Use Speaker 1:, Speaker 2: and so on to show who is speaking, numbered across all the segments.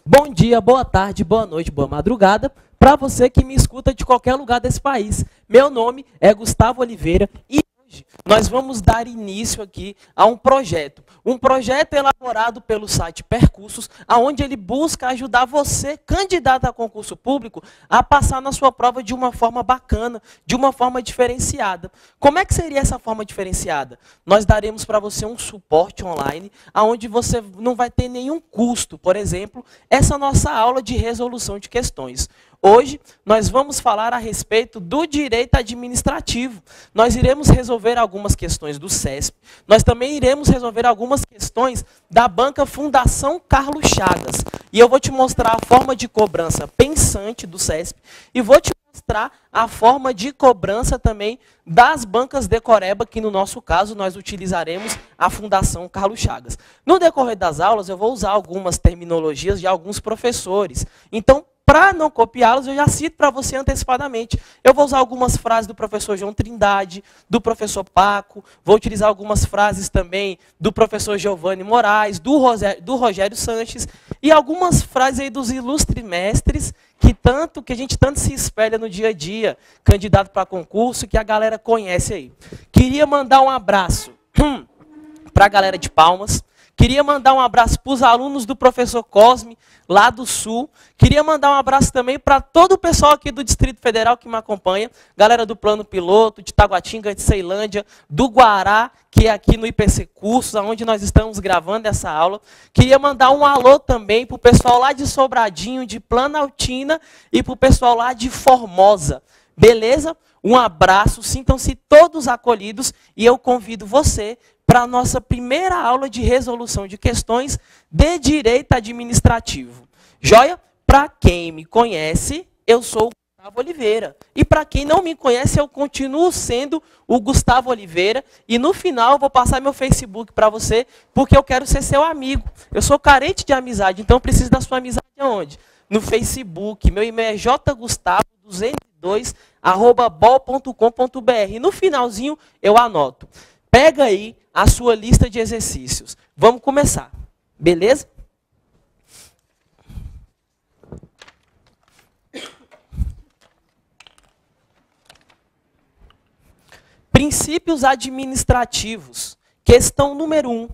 Speaker 1: Bom dia, boa tarde, boa noite, boa madrugada, para você que me escuta de qualquer lugar desse país. Meu nome é Gustavo Oliveira e hoje nós vamos dar início aqui a um projeto elaborado pelo site Percursos, onde ele busca ajudar você, candidato a concurso público, a passar na sua prova de uma forma bacana, de uma forma diferenciada. Como é que seria essa forma diferenciada? Nós daremos para você um suporte online, onde você não vai ter nenhum custo. Por exemplo, essa nossa aula de resolução de questões. Hoje, nós vamos falar a respeito do direito administrativo. Nós iremos resolver algumas questões do CESP. Nós também iremos resolver algumas questões da Banca Fundação Carlos Chagas. E eu vou te mostrar a forma de cobrança pensante do CESP e vou te mostrar a forma de cobrança também das bancas Decoreba, que no nosso caso nós utilizaremos a Fundação Carlos Chagas. No decorrer das aulas, eu vou usar algumas terminologias de alguns professores. Então, para não copiá-los, eu já cito para você antecipadamente. Eu vou usar algumas frases do professor João Trindade, do professor Paco, vou utilizar algumas frases também do professor Giovanni Moraes, do Rogério Sanches, e algumas frases aí dos ilustres mestres que a gente tanto se espelha no dia a dia, candidato para concurso, que a galera conhece aí. Queria mandar um abraço para a galera de Palmas. Queria mandar um abraço para os alunos do professor Cosme, lá do Sul. Queria mandar um abraço também para todo o pessoal aqui do Distrito Federal que me acompanha. Galera do Plano Piloto, de Taguatinga, de Ceilândia, do Guará, que é aqui no IPC Cursos, onde nós estamos gravando essa aula. Queria mandar um alô também para o pessoal lá de Sobradinho, de Planaltina, e para o pessoal lá de Formosa. Beleza? Um abraço, sintam-se todos acolhidos e eu convido você para a nossa primeira aula de resolução de questões de direito administrativo. Joia? Para quem me conhece, eu sou o Gustavo Oliveira. E para quem não me conhece, eu continuo sendo o Gustavo Oliveira. E no final eu vou passar meu Facebook para você, porque eu quero ser seu amigo. Eu sou carente de amizade, então eu preciso da sua amizade aonde? No Facebook. Meu e-mail é jgustavo202@bol.com.br. No finalzinho eu anoto. Pega aí a sua lista de exercícios. Vamos começar. Beleza? Princípios administrativos. Questão número 1.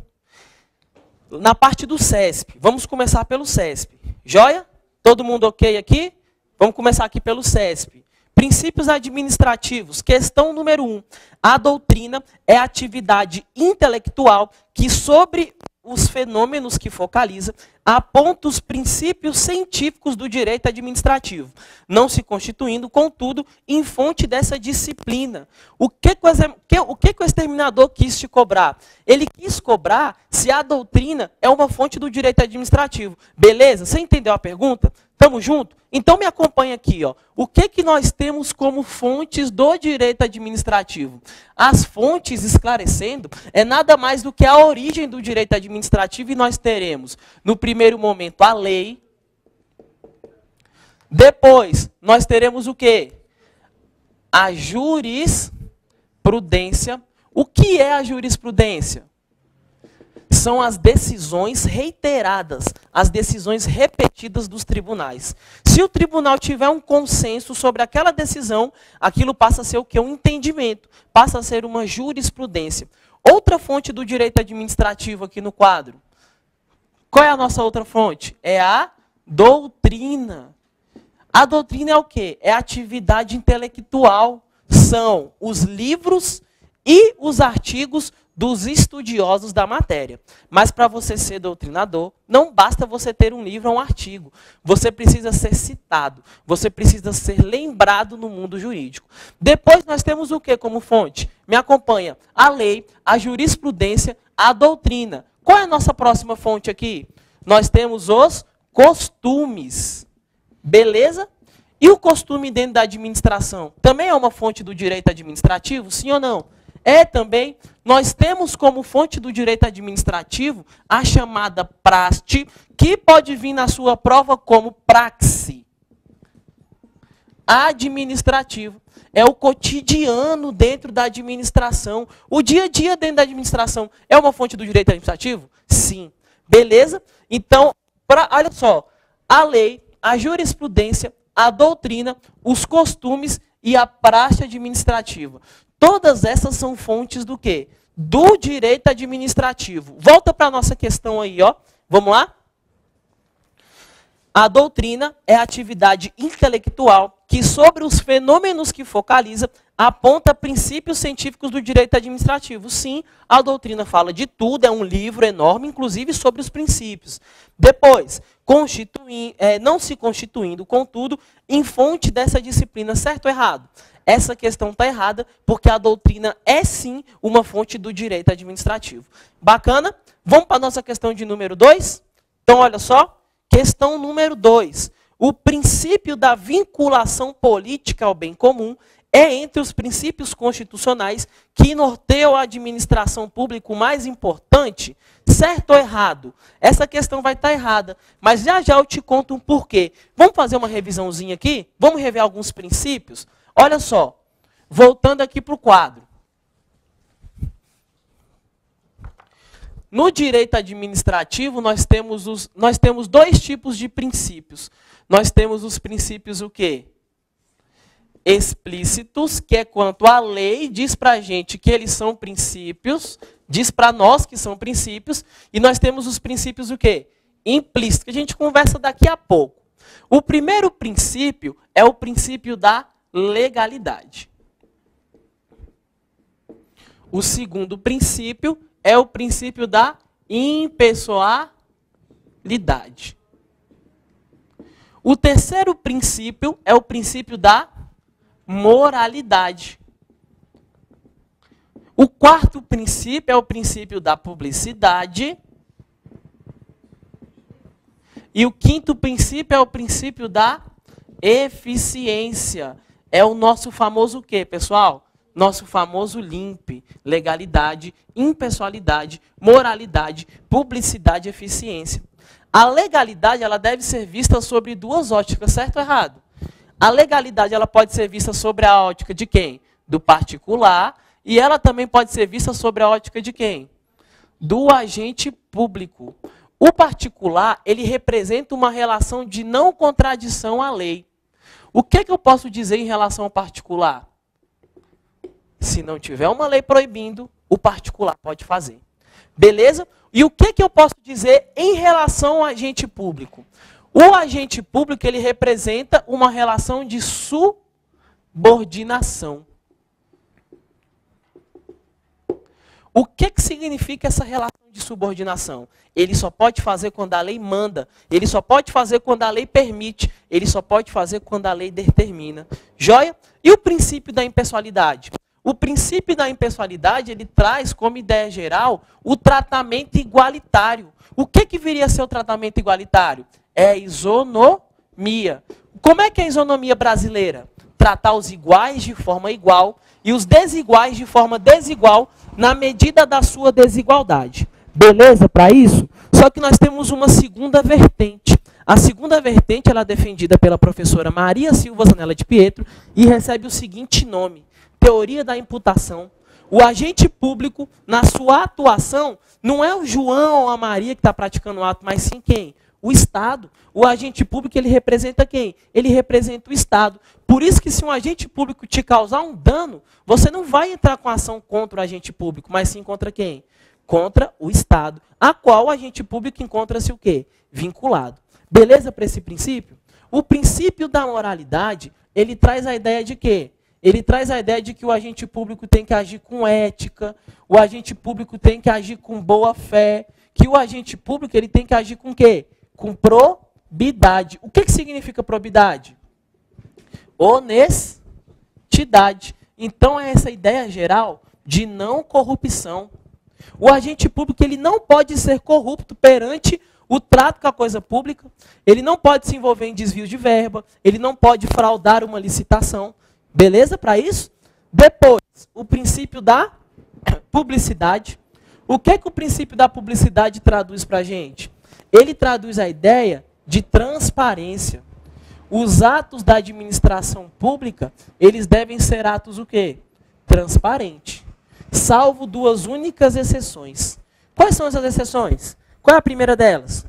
Speaker 1: Na parte do CESP. Vamos começar pelo CESP. Joia? Todo mundo ok aqui? Vamos começar aqui pelo CESP. Princípios administrativos. Questão número 1. A doutrina é a atividade intelectual que, sobre os fenômenos que focaliza, aponta os princípios científicos do direito administrativo, não se constituindo, contudo, em fonte dessa disciplina. O que o exterminador quis te cobrar? Ele quis cobrar se a doutrina é uma fonte do direito administrativo. Beleza? Você entendeu a pergunta? Tamo junto? Então me acompanha aqui, ó. O que nós temos como fontes do direito administrativo? As fontes, esclarecendo, é nada mais do que a origem do direito administrativo, e nós teremos, no primeiro momento, a lei. Depois, nós teremos o quê? A jurisprudência. O que é a jurisprudência? São as decisões reiteradas, as decisões repetidas dos tribunais. Se o tribunal tiver um consenso sobre aquela decisão, aquilo passa a ser o quê? Um entendimento, passa a ser uma jurisprudência. Outra fonte do direito administrativo aqui no quadro. Qual é a nossa outra fonte? É a doutrina. A doutrina é o quê? É a atividade intelectual. São os livros e os artigos dos estudiosos da matéria. Mas para você ser doutrinador, não basta você ter um livro ou um artigo. Você precisa ser citado. Você precisa ser lembrado no mundo jurídico. Depois nós temos o que como fonte? Me acompanha. A lei, a jurisprudência, a doutrina. Qual é a nossa próxima fonte aqui? Nós temos os costumes. Beleza? E o costume dentro da administração? Também é uma fonte do direito administrativo? Sim ou não? É também. Nós temos como fonte do direito administrativo a chamada praste, que pode vir na sua prova como praxe. administrativo. É o cotidiano dentro da administração. O dia a dia dentro da administração é uma fonte do direito administrativo? Sim. Beleza? Então, olha só, a lei, a jurisprudência, a doutrina, os costumes e a praxe administrativa. Todas essas são fontes do quê? Do direito administrativo. Volta para a nossa questão aí, ó. Vamos lá? A doutrina é a atividade intelectual que, sobre os fenômenos que focaliza, aponta princípios científicos do direito administrativo. Sim, a doutrina fala de tudo, é um livro enorme, inclusive sobre os princípios. Depois, não se constituindo, contudo, em fonte dessa disciplina, certo ou errado? Essa questão está errada, porque a doutrina é sim uma fonte do direito administrativo. Bacana? Vamos para a nossa questão de número 2? Então, olha só. Questão número 2. O princípio da vinculação política ao bem comum é entre os princípios constitucionais que norteiam a administração pública o mais importante? Certo ou errado? Essa questão vai estar errada, mas já já eu te conto um porquê. Vamos fazer uma revisãozinha aqui? Vamos rever alguns princípios? Olha só, voltando aqui para o quadro. No direito administrativo, nós temos dois tipos de princípios. Nós temos os princípios o quê? Explícitos, que é quanto a lei diz para a gente que eles são princípios, diz para nós que são princípios, e nós temos os princípios o quê? Implícitos, que a gente conversa daqui a pouco. O primeiro princípio é o princípio da legalidade. O segundo princípio é o princípio da impessoalidade. O terceiro princípio é o princípio da moralidade. O quarto princípio é o princípio da publicidade. E o quinto princípio é o princípio da eficiência. É o nosso famoso o quê, pessoal? Nosso famoso LIMP, legalidade, impessoalidade, moralidade, publicidade e eficiência. A legalidade ela deve ser vista sobre duas óticas, certo ou errado? A legalidade ela pode ser vista sobre a ótica de quem? Do particular, e ela também pode ser vista sobre a ótica de quem? Do agente público. O particular, ele representa uma relação de não contradição à lei. O que eu posso dizer em relação ao particular? Se não tiver uma lei proibindo, o particular pode fazer. Beleza? E o que eu posso dizer em relação ao agente público? O agente público, ele representa uma relação de subordinação. O que significa essa relação de subordinação? Ele só pode fazer quando a lei manda. Ele só pode fazer quando a lei permite. Ele só pode fazer quando a lei determina. Joia? E o princípio da impessoalidade? O princípio da impessoalidade, ele traz como ideia geral o tratamento igualitário. O que viria a ser o tratamento igualitário? É a isonomia. Como é que é a isonomia brasileira? Tratar os iguais de forma igual e os desiguais de forma desigual na medida da sua desigualdade. Beleza para isso? Só que nós temos uma segunda vertente. A segunda vertente ela é defendida pela professora Maria Silva Zanella de Pietro e recebe o seguinte nome: teoria da imputação. O agente público, na sua atuação, não é o João ou a Maria que está praticando o ato, mas sim quem? O Estado. O agente público, ele representa quem? Ele representa o Estado. Por isso que se um agente público te causar um dano, você não vai entrar com ação contra o agente público, mas sim contra quem? Contra o Estado, a qual o agente público encontra-se o quê? Vinculado. Beleza para esse princípio? O princípio da moralidade, ele traz a ideia de quê? Ele traz a ideia de que o agente público tem que agir com ética, o agente público tem que agir com boa fé, que o agente público ele tem que agir com quê? Com probidade. O que significa probidade? Honestidade. Então é essa ideia geral de não corrupção. O agente público ele não pode ser corrupto perante o trato com a coisa pública, ele não pode se envolver em desvio de verba, ele não pode fraudar uma licitação. Beleza para isso? Depois, o princípio da publicidade. O que o princípio da publicidade traduz para a gente? Ele traduz a ideia de transparência. Os atos da administração pública, eles devem ser atos o quê? Transparente. Salvo duas únicas exceções. Quais são essas exceções? Qual é a primeira delas?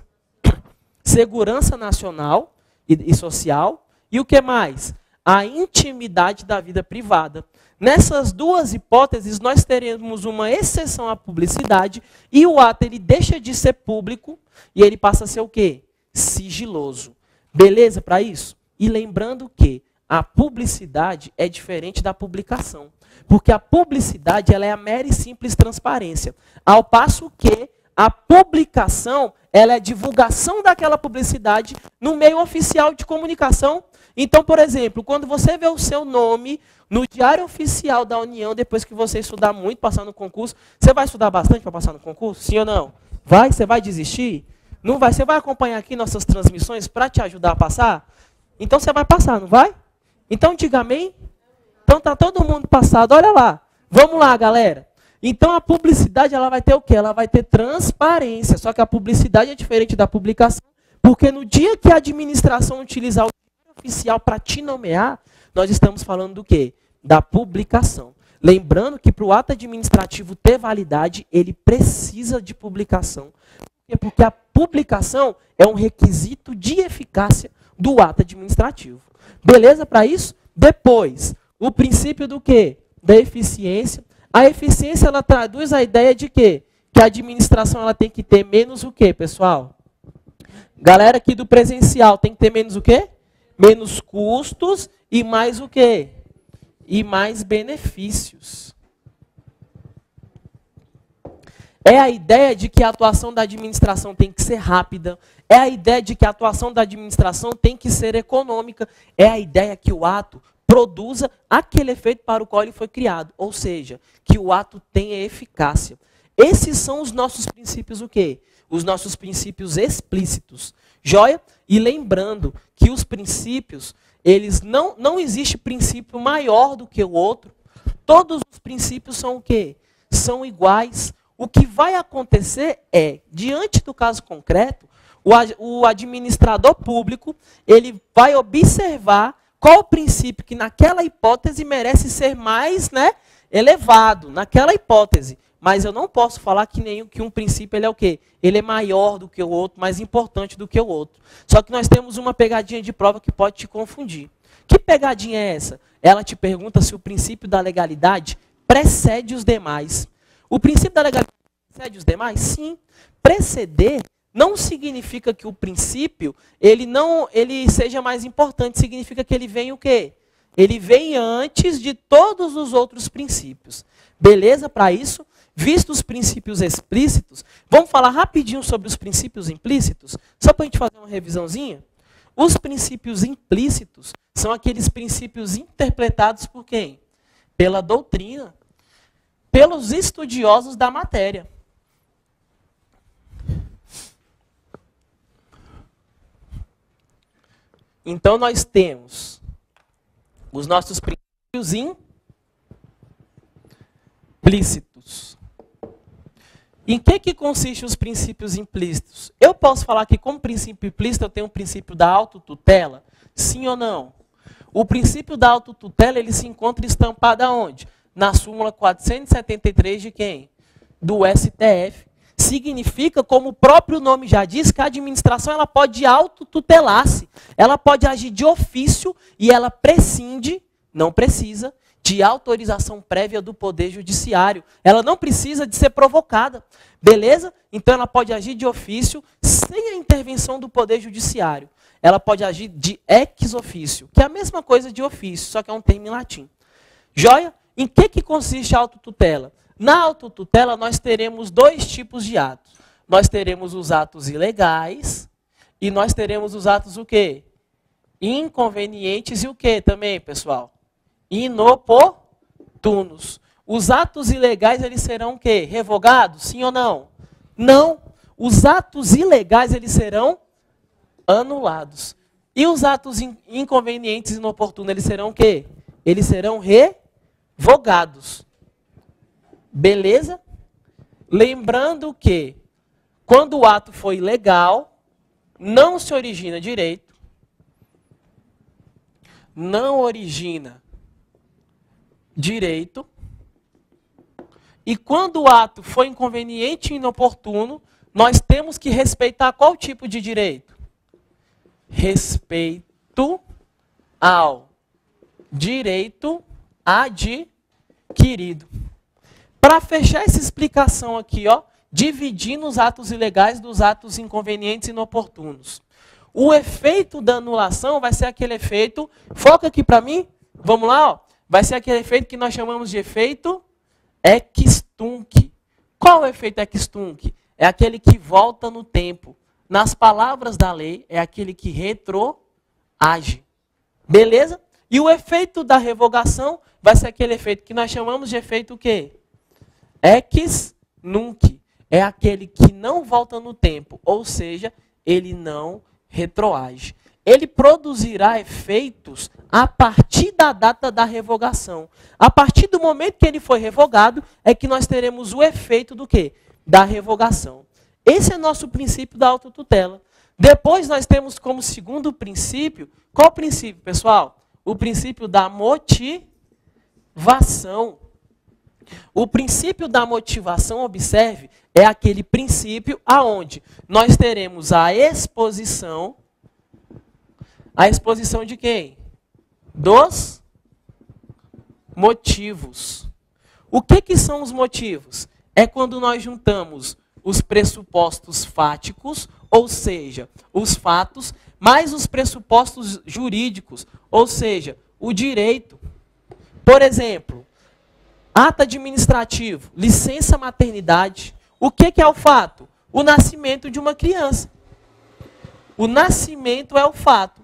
Speaker 1: Segurança nacional e social. E o que mais? A intimidade da vida privada. Nessas duas hipóteses, nós teremos uma exceção à publicidade e o ato ele deixa de ser público e ele passa a ser o quê? Sigiloso. Beleza para isso? E lembrando que a publicidade é diferente da publicação. Porque a publicidade ela é a mera e simples transparência. Ao passo que a publicação ela é a divulgação daquela publicidade no meio oficial de comunicação. Então, por exemplo, quando você vê o seu nome no Diário Oficial da União, depois que você estudar muito, passar no concurso, você vai estudar bastante para passar no concurso? Sim ou não? Vai? Você vai desistir? Não vai? Você vai acompanhar aqui nossas transmissões para te ajudar a passar? Então você vai passar, não vai? Então diga amém. Então tá todo mundo passado, olha lá. Vamos lá, galera. Então a publicidade ela vai ter o quê? Ela vai ter transparência. Só que a publicidade é diferente da publicação, porque no dia que a administração utilizar o Diário Oficial para te nomear, nós estamos falando do quê? Da publicação. Lembrando que para o ato administrativo ter validade, ele precisa de publicação. Porque a publicação é um requisito de eficácia do ato administrativo. Beleza para isso? Depois, o princípio do quê? Da eficiência. A eficiência ela traduz a ideia de quê? Que a administração ela tem que ter menos o quê, pessoal? Galera aqui do presencial tem que ter menos o quê? Menos custos e mais o quê? E mais benefícios. É a ideia de que a atuação da administração tem que ser rápida. É a ideia de que a atuação da administração tem que ser econômica. É a ideia que o ato produza aquele efeito para o qual ele foi criado. Ou seja, que o ato tenha eficácia. Esses são os nossos princípios o quê? Os nossos princípios explícitos. Joia? E lembrando que os princípios, eles não existe princípio maior do que o outro. Todos os princípios são o quê? São iguais. O que vai acontecer é, diante do caso concreto, o administrador público ele vai observar qual o princípio que naquela hipótese merece ser mais elevado, naquela hipótese. Mas eu não posso falar que um princípio ele é o quê? Ele é maior do que o outro, mais importante do que o outro. Só que nós temos uma pegadinha de prova que pode te confundir. Que pegadinha é essa? Ela te pergunta se o princípio da legalidade precede os demais. O princípio da legalidade precede os demais? Sim. Preceder não significa que o princípio ele seja mais importante, significa que ele vem o quê? Ele vem antes de todos os outros princípios. Beleza para isso? Vistos os princípios explícitos, vamos falar rapidinho sobre os princípios implícitos, só para a gente fazer uma revisãozinha. Os princípios implícitos são aqueles princípios interpretados por quem? Pela doutrina, pelos estudiosos da matéria. Então nós temos os nossos princípios implícitos. Em que consistem os princípios implícitos? Eu posso falar que como princípio implícito eu tenho um princípio da autotutela? Sim ou não? O princípio da autotutela ele se encontra estampado aonde? Na súmula 473 de quem? Do STF. Significa, como o próprio nome já diz, que a administração ela pode autotutelar-se. Ela pode agir de ofício e ela prescinde, não precisa, de autorização prévia do Poder Judiciário. Ela não precisa de ser provocada. Beleza? Então ela pode agir de ofício sem a intervenção do Poder Judiciário. Ela pode agir de ex officio, que é a mesma coisa de ofício, só que é um termo em latim. Joia? Em que consiste a autotutela? Na autotutela nós teremos dois tipos de atos. Nós teremos os atos ilegais e nós teremos os atos o quê? Inconvenientes e o quê também, pessoal? Inoportunos. Os atos ilegais eles serão o quê? Revogados? Sim ou não? Não. Os atos ilegais eles serão anulados. E os atos inconvenientes e inoportunos eles serão o quê? Eles serão revogados. Beleza? Lembrando que quando o ato foi ilegal, não se origina direito. não origina direito. E quando o ato for inconveniente e inoportuno, nós temos que respeitar qual tipo de direito? Respeito ao direito adquirido. Para fechar essa explicação aqui, ó, dividindo os atos ilegais dos atos inconvenientes e inoportunos. O efeito da anulação vai ser aquele efeito, foca aqui para mim, vamos lá, ó, vai ser aquele efeito que nós chamamos de efeito ex-tunc. Qual é o efeito ex-tunc? É aquele que volta no tempo. Nas palavras da lei, é aquele que retroage. Beleza? E o efeito da revogação vai ser aquele efeito que nós chamamos de efeito o quê? Ex-nunc. É aquele que não volta no tempo, ou seja, ele não retroage. Ele produzirá efeitos a partir da data da revogação. A partir do momento que ele foi revogado, é que nós teremos o efeito do quê? Da revogação. Esse é nosso princípio da autotutela. Depois nós temos como segundo princípio, qual o princípio, pessoal? O princípio da motivação. O princípio da motivação, observe, é aquele princípio aonde nós teremos a exposição. A exposição de quem? Dos motivos. O que são os motivos? É quando nós juntamos os pressupostos fáticos, ou seja, os fatos, mais os pressupostos jurídicos, ou seja, o direito. Por exemplo, ato administrativo, licença maternidade. O que é o fato? O nascimento de uma criança. O nascimento é o fato.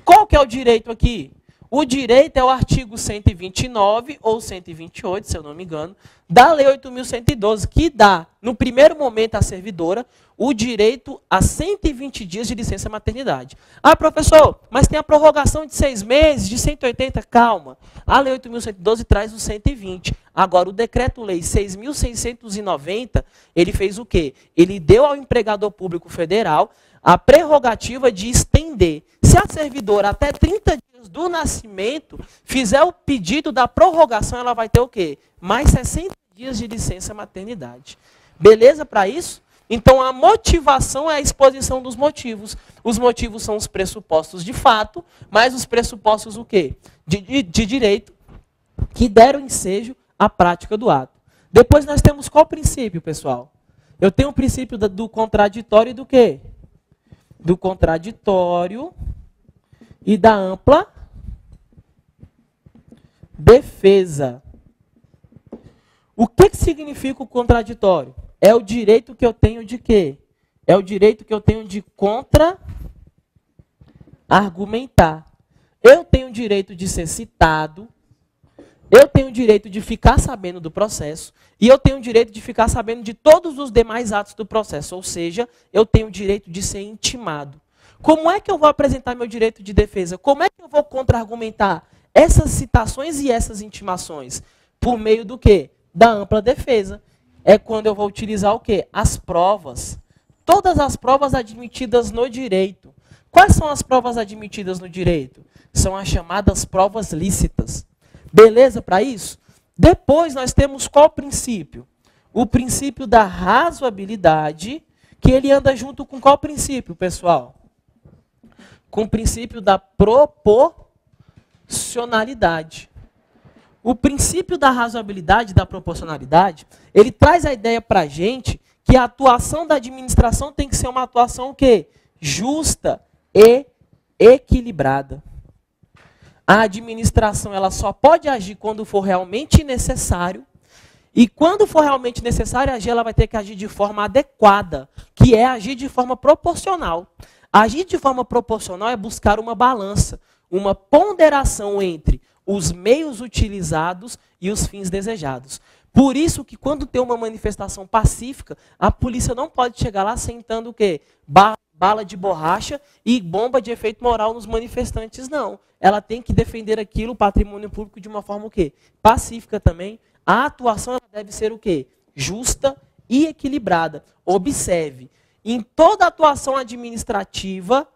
Speaker 1: Qual que é o direito aqui? O direito é o artigo 129 ou 128, se eu não me engano, da Lei 8.112, que dá, no primeiro momento, à servidora o direito a 120 dias de licença maternidade. Ah, professor, mas tem a prorrogação de 6 meses, de 180, calma. A Lei 8.112 traz os 120. Agora, o Decreto-Lei 6.690, ele fez o quê? Ele deu ao empregador público federal a prerrogativa de estender. Se a servidora, até 30 dias do nascimento, fizer o pedido da prorrogação, ela vai ter o quê? Mais 60 dias de licença maternidade. Beleza para isso? Então, a motivação é a exposição dos motivos. Os motivos são os pressupostos de fato, mais os pressupostos o quê? De direito, que deram ensejo à prática do ato. Depois nós temos qual princípio, pessoal? Eu tenho o princípio do contraditório e do quê? Do contraditório e da ampla defesa. O que significa o contraditório? É o direito que eu tenho de quê? É o direito que eu tenho de contra-argumentar. Eu tenho o direito de ser citado, eu tenho o direito de ficar sabendo do processo, e eu tenho o direito de ficar sabendo de todos os demais atos do processo, ou seja, eu tenho o direito de ser intimado. Como é que eu vou apresentar meu direito de defesa? Como é que eu vou contra-argumentar essas citações e essas intimações? Por meio do quê? Da ampla defesa. É quando eu vou utilizar o quê? As provas. Todas as provas admitidas no direito. Quais são as provas admitidas no direito? São as chamadas provas lícitas. Beleza para isso? Depois nós temos qual princípio? O princípio da razoabilidade, que ele anda junto com qual princípio, pessoal? Com o princípio da proporcionalidade. O princípio da razoabilidade e da proporcionalidade, ele traz a ideia para a gente que a atuação da administração tem que ser uma atuação o quê? Justa e equilibrada. A administração ela só pode agir quando for realmente necessário. E quando for realmente necessário agir, ela vai ter que agir de forma adequada, que é agir de forma proporcional. Agir de forma proporcional é buscar uma balança, uma ponderação entre os meios utilizados e os fins desejados. Por isso que quando tem uma manifestação pacífica, a polícia não pode chegar lá sentando o quê? Bala de borracha e bomba de efeito moral nos manifestantes, não. Ela tem que defender aquilo, o patrimônio público, de uma forma o quê? Pacífica também. A atuação ela deve ser o quê? Justa e equilibrada. Observe, em toda atuação administrativa,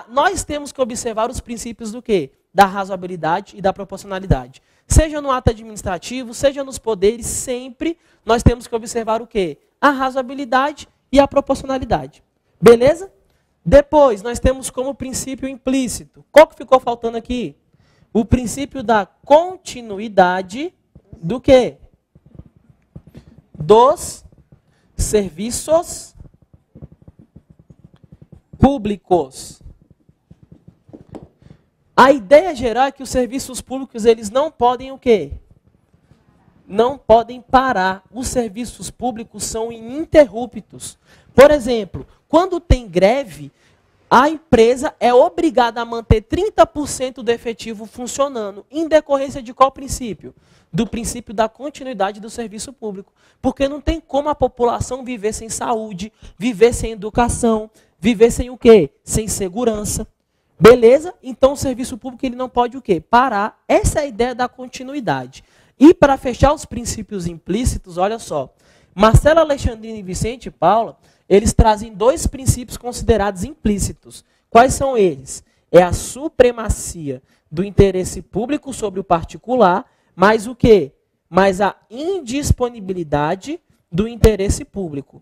Speaker 1: nós temos que observar os princípios do quê? da razoabilidade e da proporcionalidade. Seja no ato administrativo, seja nos poderes, sempre nós temos que observar o quê? A razoabilidade e a proporcionalidade. Beleza? Depois, nós temos como princípio implícito. Qual que ficou faltando aqui? O princípio da continuidade do quê? Dos serviços públicos. A ideia geral é que os serviços públicos, eles não podem o quê? Não podem parar. Os serviços públicos são ininterruptos. Por exemplo, quando tem greve, a empresa é obrigada a manter 30% do efetivo funcionando. Em decorrência de qual princípio? Do princípio da continuidade do serviço público. Porque não tem como a população viver sem saúde, viver sem educação, viver sem o quê? Sem segurança. Beleza? Então o serviço público ele não pode o quê? Parar. Essa é a ideia da continuidade. E para fechar os princípios implícitos, olha só. Marcelo Alexandrino e Vicente Paula, eles trazem dois princípios considerados implícitos. Quais são eles? É a supremacia do interesse público sobre o particular, mais o quê? Mais a indisponibilidade do interesse público.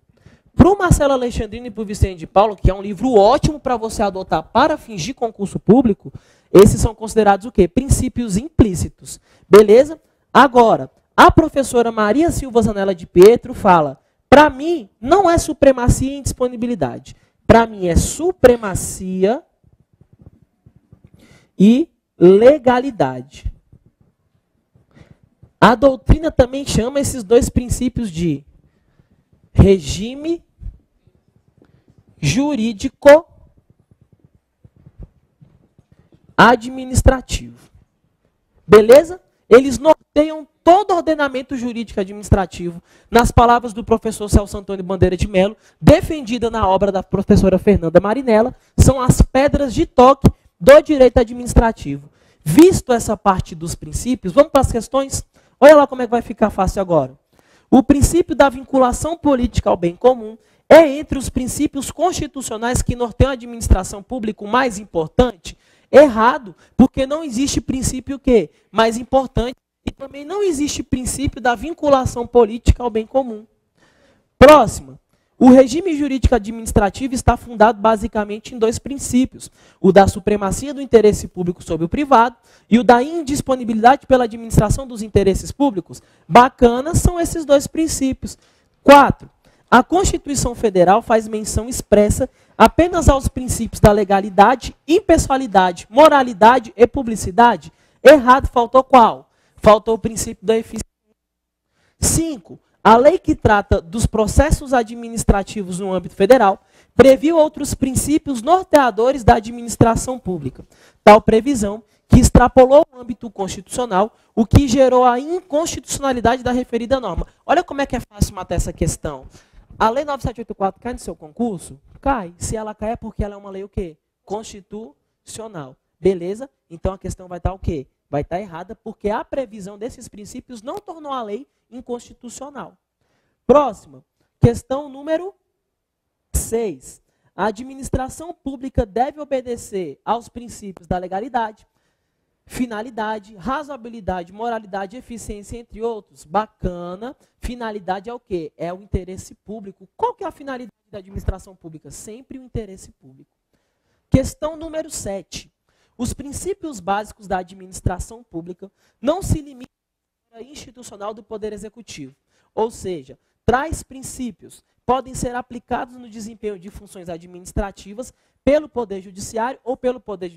Speaker 1: Para o Marcelo Alexandrino e para o Vicente de Paulo, que é um livro ótimo para você adotar para fingir concurso público, esses são considerados o quê? Princípios implícitos. Beleza? Agora, a professora Maria Silva Zanella de Pietro fala, para mim, não é supremacia e indisponibilidade. Para mim, é supremacia e legalidade. A doutrina também chama esses dois princípios de regime jurídico administrativo. Beleza? Eles norteiam todo o ordenamento jurídico administrativo nas palavras do professor Celso Antônio Bandeira de Mello, defendida na obra da professora Fernanda Marinella, são as pedras de toque do direito administrativo. Visto essa parte dos princípios, vamos para as questões? Olha lá como é que vai ficar fácil agora. O princípio da vinculação política ao bem comum é entre os princípios constitucionais que norteiam a administração pública o mais importante? Errado, porque não existe princípio que mais importante e também não existe princípio da vinculação política ao bem comum. Próxima. O regime jurídico administrativo está fundado basicamente em dois princípios. O da supremacia do interesse público sobre o privado e o da indisponibilidade pela administração dos interesses públicos. Bacanas são esses dois princípios. 4. A Constituição Federal faz menção expressa apenas aos princípios da legalidade, impessoalidade, moralidade e publicidade. Errado, faltou qual? Faltou o princípio da eficiência. 5. A lei que trata dos processos administrativos no âmbito federal previu outros princípios norteadores da administração pública. Tal previsão que extrapolou o âmbito constitucional, o que gerou a inconstitucionalidade da referida norma. Olha como é que é fácil matar essa questão. A Lei 9784 cai no seu concurso? Cai. Se ela cai é porque ela é uma lei o quê? Constitucional. Beleza? Então a questão vai estar o quê? Vai estar errada porque a previsão desses princípios não tornou a lei inconstitucional. Próxima. Questão número 6. A administração pública deve obedecer aos princípios da legalidade, finalidade, razoabilidade, moralidade, eficiência, entre outros. Bacana. Finalidade é o quê? É o interesse público. Qual que é a finalidade da administração pública? Sempre o interesse público. Questão número 7. Os princípios básicos da administração pública não se limitam à esfera institucional do Poder Executivo. Ou seja, tais princípios podem ser aplicados no desempenho de funções administrativas pelo Poder Judiciário ou pelo Poder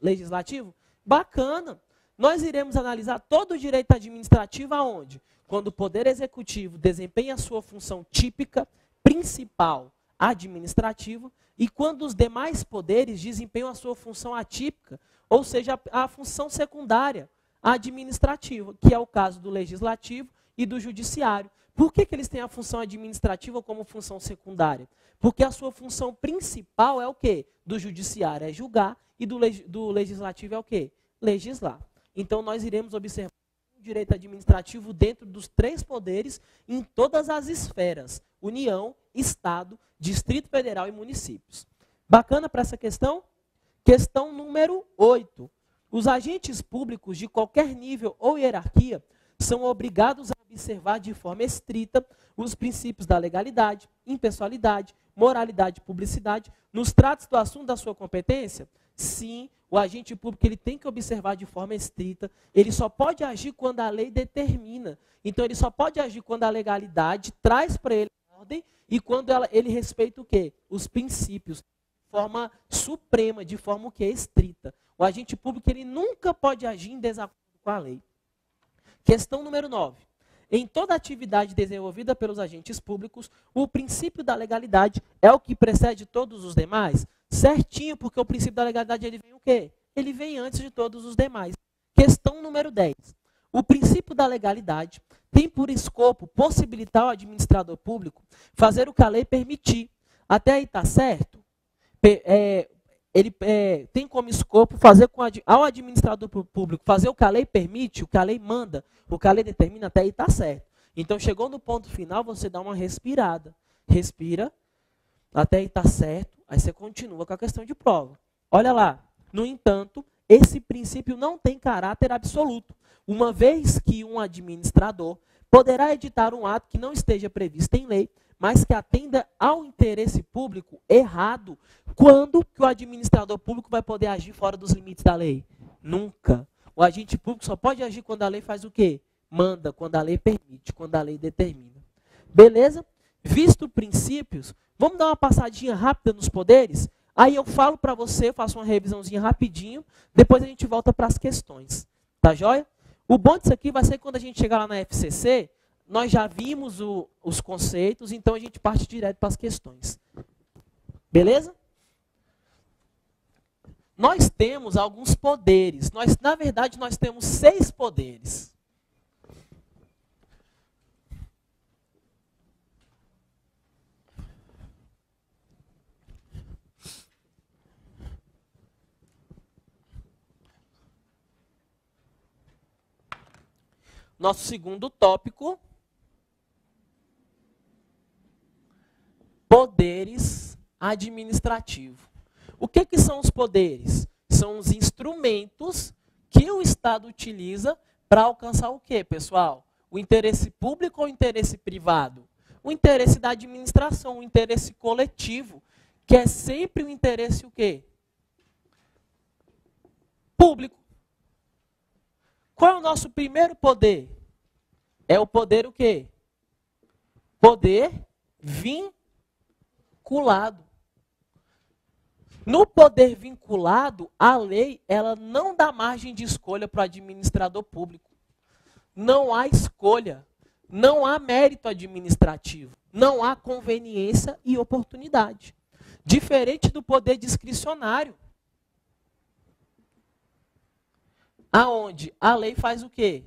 Speaker 1: Legislativo. Bacana. Nós iremos analisar todo o direito administrativo aonde? Quando o Poder Executivo desempenha a sua função típica, principal, administrativa, e quando os demais poderes desempenham a sua função atípica, ou seja, a função secundária, administrativa, que é o caso do Legislativo e do Judiciário. Por que eles têm a função administrativa como função secundária? Porque a sua função principal é o quê? Do Judiciário é julgar e do Legislativo é o quê? Legislar. Então nós iremos observar o direito administrativo dentro dos três poderes em todas as esferas: União, Estado, Distrito Federal e municípios. Bacana para essa questão? Questão número 8. Os agentes públicos de qualquer nível ou hierarquia são obrigados a observar de forma estrita os princípios da legalidade, impessoalidade, moralidade e publicidade nos tratos do assunto da sua competência? Sim, o agente público ele tem que observar de forma estrita, ele só pode agir quando a lei determina. Então, ele só pode agir quando a legalidade traz para ele ordem e quando ele respeita o quê? Os princípios, de forma suprema, de forma o quê? Estrita. O agente público ele nunca pode agir em desacordo com a lei. Questão número 9. Em toda atividade desenvolvida pelos agentes públicos, o princípio da legalidade é o que precede todos os demais? Certinho, porque o princípio da legalidade ele vem o quê? Ele vem antes de todos os demais. Questão número 10. O princípio da legalidade tem por escopo possibilitar ao administrador público fazer o que a lei permitir. Até aí está certo? Ele tem como escopo fazer ao administrador público fazer o que a lei permite, o que a lei manda, o que a lei determina, até aí está certo. Então, chegou no ponto final, você dá uma respirada. Respira, até aí está certo, aí você continua com a questão de prova. Olha lá, no entanto, esse princípio não tem caráter absoluto, uma vez que um administrador poderá editar um ato que não esteja previsto em lei, mas que atenda ao interesse público errado. Quando que o administrador público vai poder agir fora dos limites da lei? Nunca. O agente público só pode agir quando a lei faz o quê? Manda, quando a lei permite, quando a lei determina. Beleza? Visto princípios, vamos dar uma passadinha rápida nos poderes? Aí eu falo para você, faço uma revisãozinha rapidinho, depois a gente volta para as questões. Tá joia? O bom disso aqui vai ser quando a gente chegar lá na FCC, nós já vimos os conceitos, então a gente parte direto para as questões. Beleza? Nós temos alguns poderes. Na verdade, nós temos 6 poderes. Nosso segundo tópico: poderes administrativos. O que são os poderes? São os instrumentos que o Estado utiliza para alcançar o quê, pessoal? O interesse público ou o interesse privado? O interesse da administração, o interesse coletivo, que é sempre o interesse o quê? Público. Qual é o nosso primeiro poder? É o poder o quê? Poder vinculado. No poder vinculado, a lei ela não dá margem de escolha para o administrador público. Não há escolha, não há mérito administrativo, não há conveniência e oportunidade. Diferente do poder discricionário, aonde a lei faz o quê?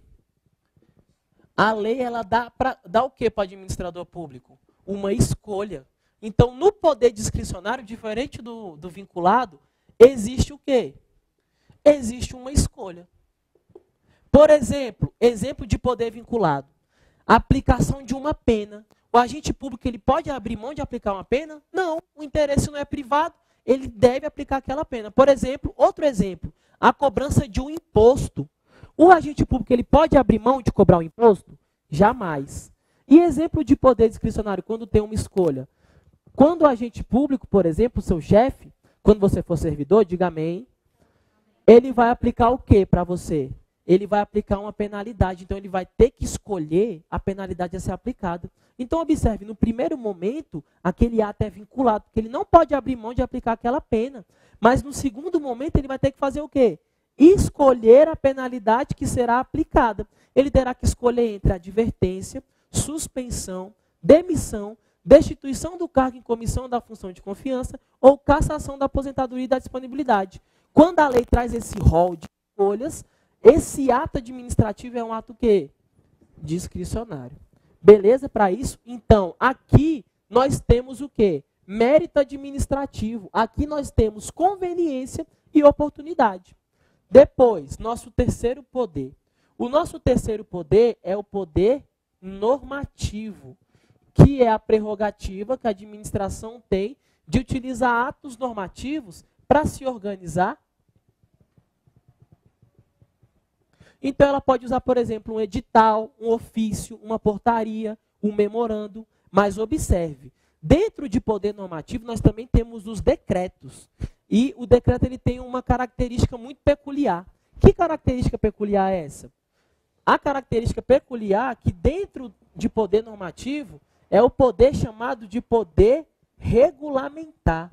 Speaker 1: A lei ela dá o quê para o administrador público? Uma escolha. Então, no poder discricionário, diferente do vinculado, existe o quê? Existe uma escolha. Por exemplo, exemplo de poder vinculado. A aplicação de uma pena. O agente público ele pode abrir mão de aplicar uma pena? Não, o interesse não é privado, ele deve aplicar aquela pena. Por exemplo, outro exemplo, a cobrança de um imposto. O agente público ele pode abrir mão de cobrar um imposto? Jamais. E exemplo de poder discricionário, quando tem uma escolha. Quando o agente público, por exemplo, o seu chefe, quando você for servidor, diga amém, ele vai aplicar o quê para você? Ele vai aplicar uma penalidade, então ele vai ter que escolher a penalidade a ser aplicada. Então observe, no primeiro momento, aquele ato é vinculado, porque ele não pode abrir mão de aplicar aquela pena. Mas no segundo momento ele vai ter que fazer o quê? Escolher a penalidade que será aplicada. Ele terá que escolher entre advertência, suspensão, demissão, destituição do cargo em comissão da função de confiança ou cassação da aposentadoria e da disponibilidade. Quando a lei traz esse rol de escolhas, esse ato administrativo é um ato quê? Discricionário. Beleza para isso? Então, aqui nós temos o quê? Mérito administrativo. Aqui nós temos conveniência e oportunidade. Depois, nosso terceiro poder. O nosso terceiro poder é o poder normativo, que é a prerrogativa que a administração tem de utilizar atos normativos para se organizar Então, ela pode usar, por exemplo, um edital, um ofício, uma portaria, um memorando. Mas observe, dentro de poder normativo, nós também temos os decretos. E o decreto ele tem uma característica muito peculiar. Que característica peculiar é essa? A característica peculiar que dentro de poder normativo é o poder chamado de poder regulamentar.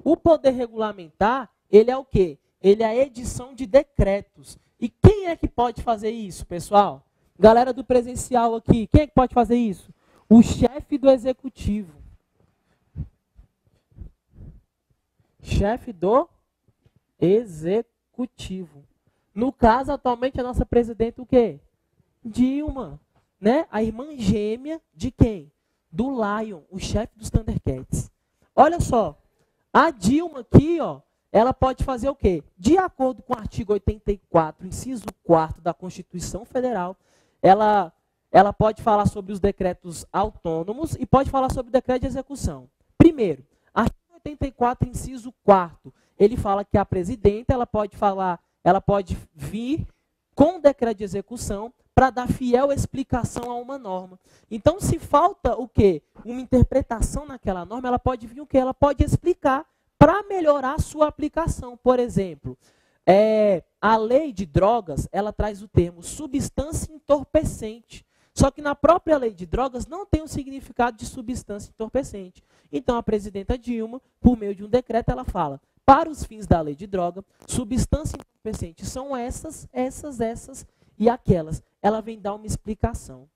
Speaker 1: O poder regulamentar, ele é o quê? Ele é a edição de decretos. E quem é que pode fazer isso, pessoal? Galera do presencial aqui, quem é que pode fazer isso? O chefe do executivo. Chefe do executivo. No caso, atualmente, a nossa presidente, o quê? Dilma. Né? A irmã gêmea de quem? Do Lion, o chefe dos Thundercats. Olha só, a Dilma aqui, ó, ela pode fazer o quê? De acordo com o artigo 84, inciso 4 da Constituição Federal, ela pode falar sobre os decretos autônomos e pode falar sobre o decreto de execução. Primeiro, artigo 84, inciso 4, ele fala que a presidenta, ela pode vir com o decreto de execução para dar fiel explicação a uma norma. Então, se falta o quê? Uma interpretação naquela norma, ela pode vir o quê? Ela pode explicar para melhorar a sua aplicação. Por exemplo, a lei de drogas, ela traz o termo substância entorpecente. Só que na própria lei de drogas não tem o significado de substância entorpecente. Então, a presidenta Dilma, por meio de um decreto, ela fala, para os fins da lei de droga, substância entorpecente são essas e aquelas. Ela vem dar uma explicação.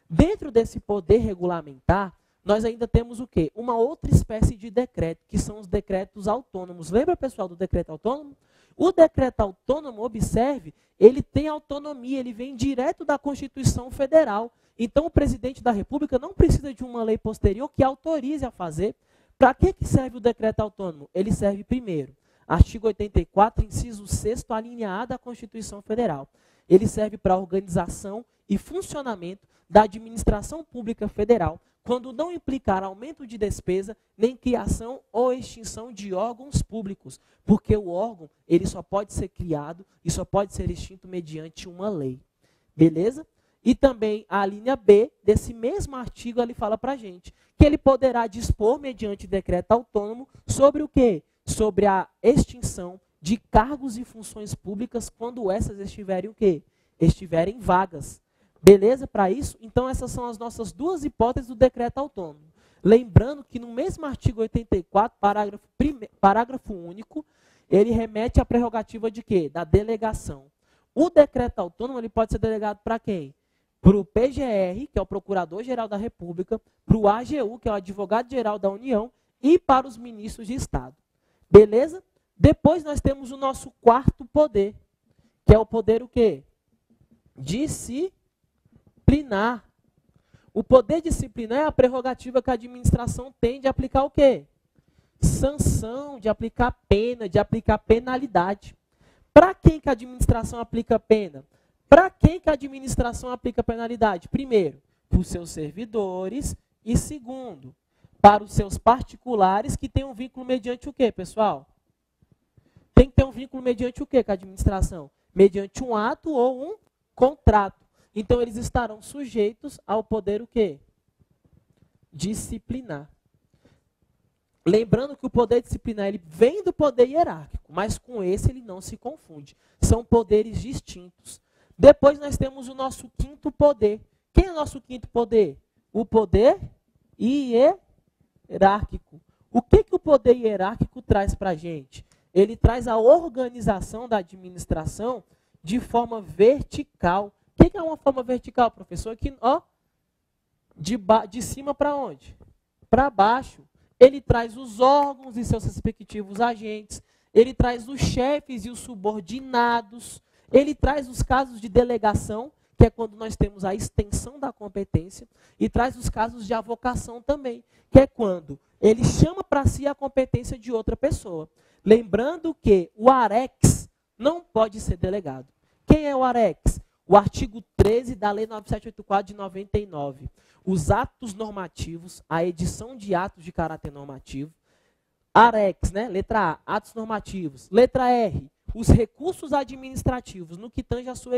Speaker 1: Dentro desse poder regulamentar, nós ainda temos o quê? Uma outra espécie de decreto, que são os decretos autônomos. Lembra, pessoal, do decreto autônomo? O decreto autônomo, observe, ele tem autonomia, ele vem direto da Constituição Federal. Então, o presidente da República não precisa de uma lei posterior que autorize a fazer. Para que serve o decreto autônomo? Ele serve primeiro, artigo 84, inciso 6º, a linha A da Constituição Federal. Ele serve para a organização e funcionamento da administração pública federal, quando não implicar aumento de despesa, nem criação ou extinção de órgãos públicos, porque o órgão ele só pode ser criado e só pode ser extinto mediante uma lei. Beleza? E também a linha B desse mesmo artigo, ele fala para a gente que ele poderá dispor, mediante decreto autônomo, sobre o quê? Sobre a extinção de cargos e funções públicas quando essas estiverem o quê? Estiverem vagas. Beleza para isso? Então, essas são as nossas duas hipóteses do decreto autônomo. Lembrando que no mesmo artigo 84, parágrafo único, ele remete à prerrogativa de quê? Da delegação. O decreto autônomo ele pode ser delegado para quem? Para o PGR, que é o Procurador-Geral da República, para o AGU, que é o Advogado-Geral da União, e para os ministros de Estado. Beleza? Depois nós temos o nosso quarto poder, que é o poder o quê? Disciplinar. O poder disciplinar é a prerrogativa que a administração tem de aplicar o quê? Sanção, de aplicar pena, de aplicar penalidade. Para quem que a administração aplica pena? Para quem que a administração aplica penalidade? Primeiro, para os seus servidores e segundo, para os seus particulares que têm um vínculo mediante o quê, pessoal? Tem que ter um vínculo mediante o quê com a administração? Mediante um ato ou um contrato. Então, eles estarão sujeitos ao poder o quê? Disciplinar. Lembrando que o poder disciplinar ele vem do poder hierárquico, mas com esse ele não se confunde. São poderes distintos. Depois nós temos o nosso quinto poder. Quem é o nosso quinto poder? O poder hierárquico. O que o poder hierárquico traz para a gente? Ele traz a organização da administração de forma vertical. O que é uma forma vertical, professor? Aqui, ó, de cima para onde? Para baixo. Ele traz os órgãos e seus respectivos agentes. Ele traz os chefes e os subordinados. Ele traz os casos de delegação, que é quando nós temos a extensão da competência. E traz os casos de avocação também, que é quando ele chama para si a competência de outra pessoa. Lembrando que o AREX não pode ser delegado. Quem é o AREX? O artigo 13 da Lei 9784 de 99. Os atos normativos, a edição de atos de caráter normativo. AREX, né? Letra A, atos normativos. Letra R, os recursos administrativos no que tange a sua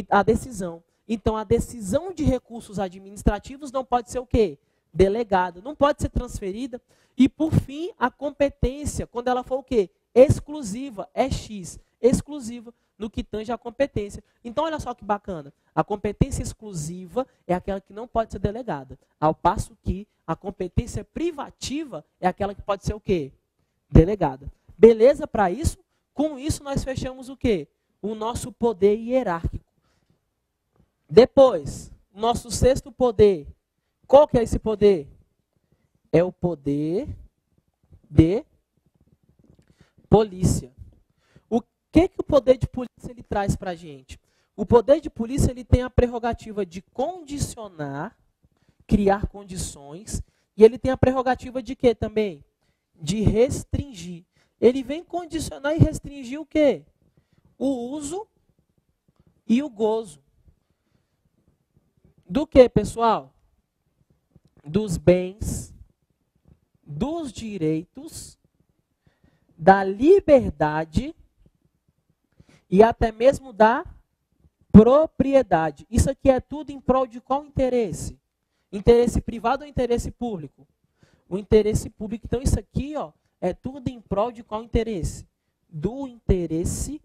Speaker 1: a decisão. Então, a decisão de recursos administrativos não pode ser o quê? Delegada, não pode ser transferida. E, por fim, a competência, quando ela for o quê? Exclusiva, é X, exclusiva no que tange a competência. Então, olha só que bacana. A competência exclusiva é aquela que não pode ser delegada, ao passo que a competência privativa é aquela que pode ser o quê? Delegada. Beleza para isso? Com isso, nós fechamos o quê? O nosso poder hierárquico. Depois, nosso sexto poder. Qual que é esse poder? É o poder de polícia. O que o poder de polícia ele traz para a gente? O poder de polícia ele tem a prerrogativa de condicionar, criar condições, e ele tem a prerrogativa de quê também? De restringir. Ele vem condicionar e restringir o quê? O uso e o gozo. Do que, pessoal? Dos bens, dos direitos, da liberdade e até mesmo da propriedade. Isso aqui é tudo em prol de qual interesse? Interesse privado ou interesse público? O interesse público. Então, isso aqui ó, é tudo em prol de qual interesse? Do interesse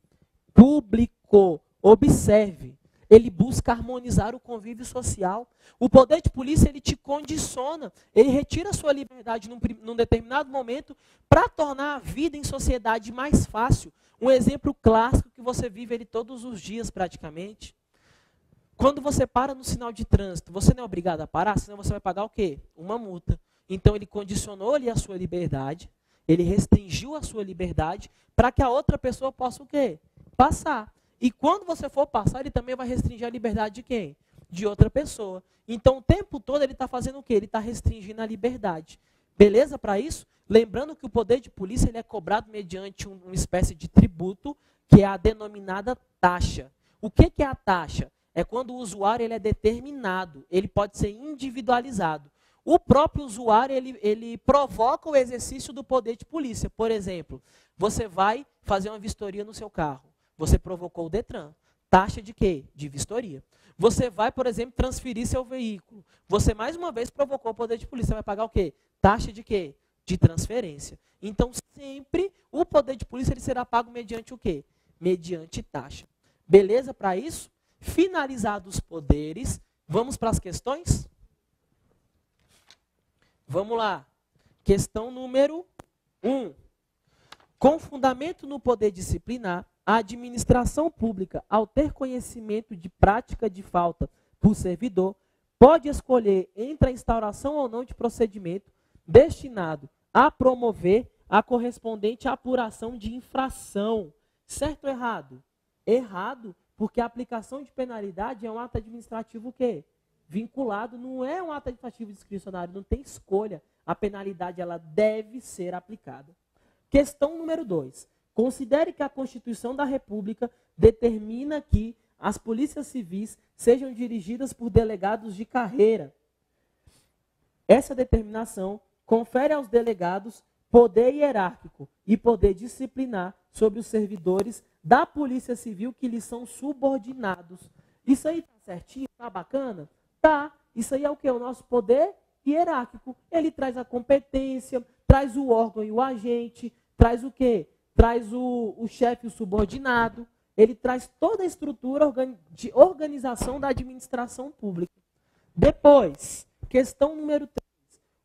Speaker 1: público. Observe. Ele busca harmonizar o convívio social. O poder de polícia, ele te condiciona. Ele retira a sua liberdade num determinado momento para tornar a vida em sociedade mais fácil. Um exemplo clássico que você vive ele todos os dias praticamente. Quando você para no sinal de trânsito, você não é obrigado a parar, senão você vai pagar o quê? Uma multa. Então ele condicionou ali a sua liberdade, ele restringiu a sua liberdade para que a outra pessoa possa o quê? Passar. E quando você for passar, ele também vai restringir a liberdade de quem? De outra pessoa. Então, o tempo todo ele está fazendo o quê? Ele está restringindo a liberdade. Beleza para isso? Lembrando que o poder de polícia ele é cobrado mediante uma espécie de tributo, que é a denominada taxa. O que é a taxa? É quando o usuário ele é determinado, ele pode ser individualizado. O próprio usuário ele provoca o exercício do poder de polícia. Por exemplo, você vai fazer uma vistoria no seu carro. Você provocou o Detran. Taxa de quê? De vistoria. Você vai, por exemplo, transferir seu veículo. Você, mais uma vez, provocou o poder de polícia. Vai pagar o quê? Taxa de quê? De transferência. Então, sempre o poder de polícia ele será pago mediante o quê? Mediante taxa. Beleza para isso? Finalizados os poderes, vamos para as questões? Vamos lá. Questão número 1. Com fundamento no poder disciplinar, a administração pública, ao ter conhecimento de prática de falta por servidor, pode escolher entre a instauração ou não de procedimento destinado a promover a correspondente apuração de infração. Certo ou errado? Errado, porque a aplicação de penalidade é um ato administrativo o quê? Vinculado, não é um ato administrativo discricionário, não tem escolha. A penalidade ela deve ser aplicada. Questão número 2. Considere que a Constituição da República determina que as polícias civis sejam dirigidas por delegados de carreira. Essa determinação confere aos delegados poder hierárquico e poder disciplinar sobre os servidores da Polícia Civil que lhes são subordinados. Isso aí tá certinho? Tá bacana? Tá. Isso aí é o quê? O nosso poder hierárquico. Ele traz a competência, traz o órgão e o agente, traz o quê? Traz o chefe e o subordinado, ele traz toda a estrutura de organização da administração pública. Depois, questão número 3.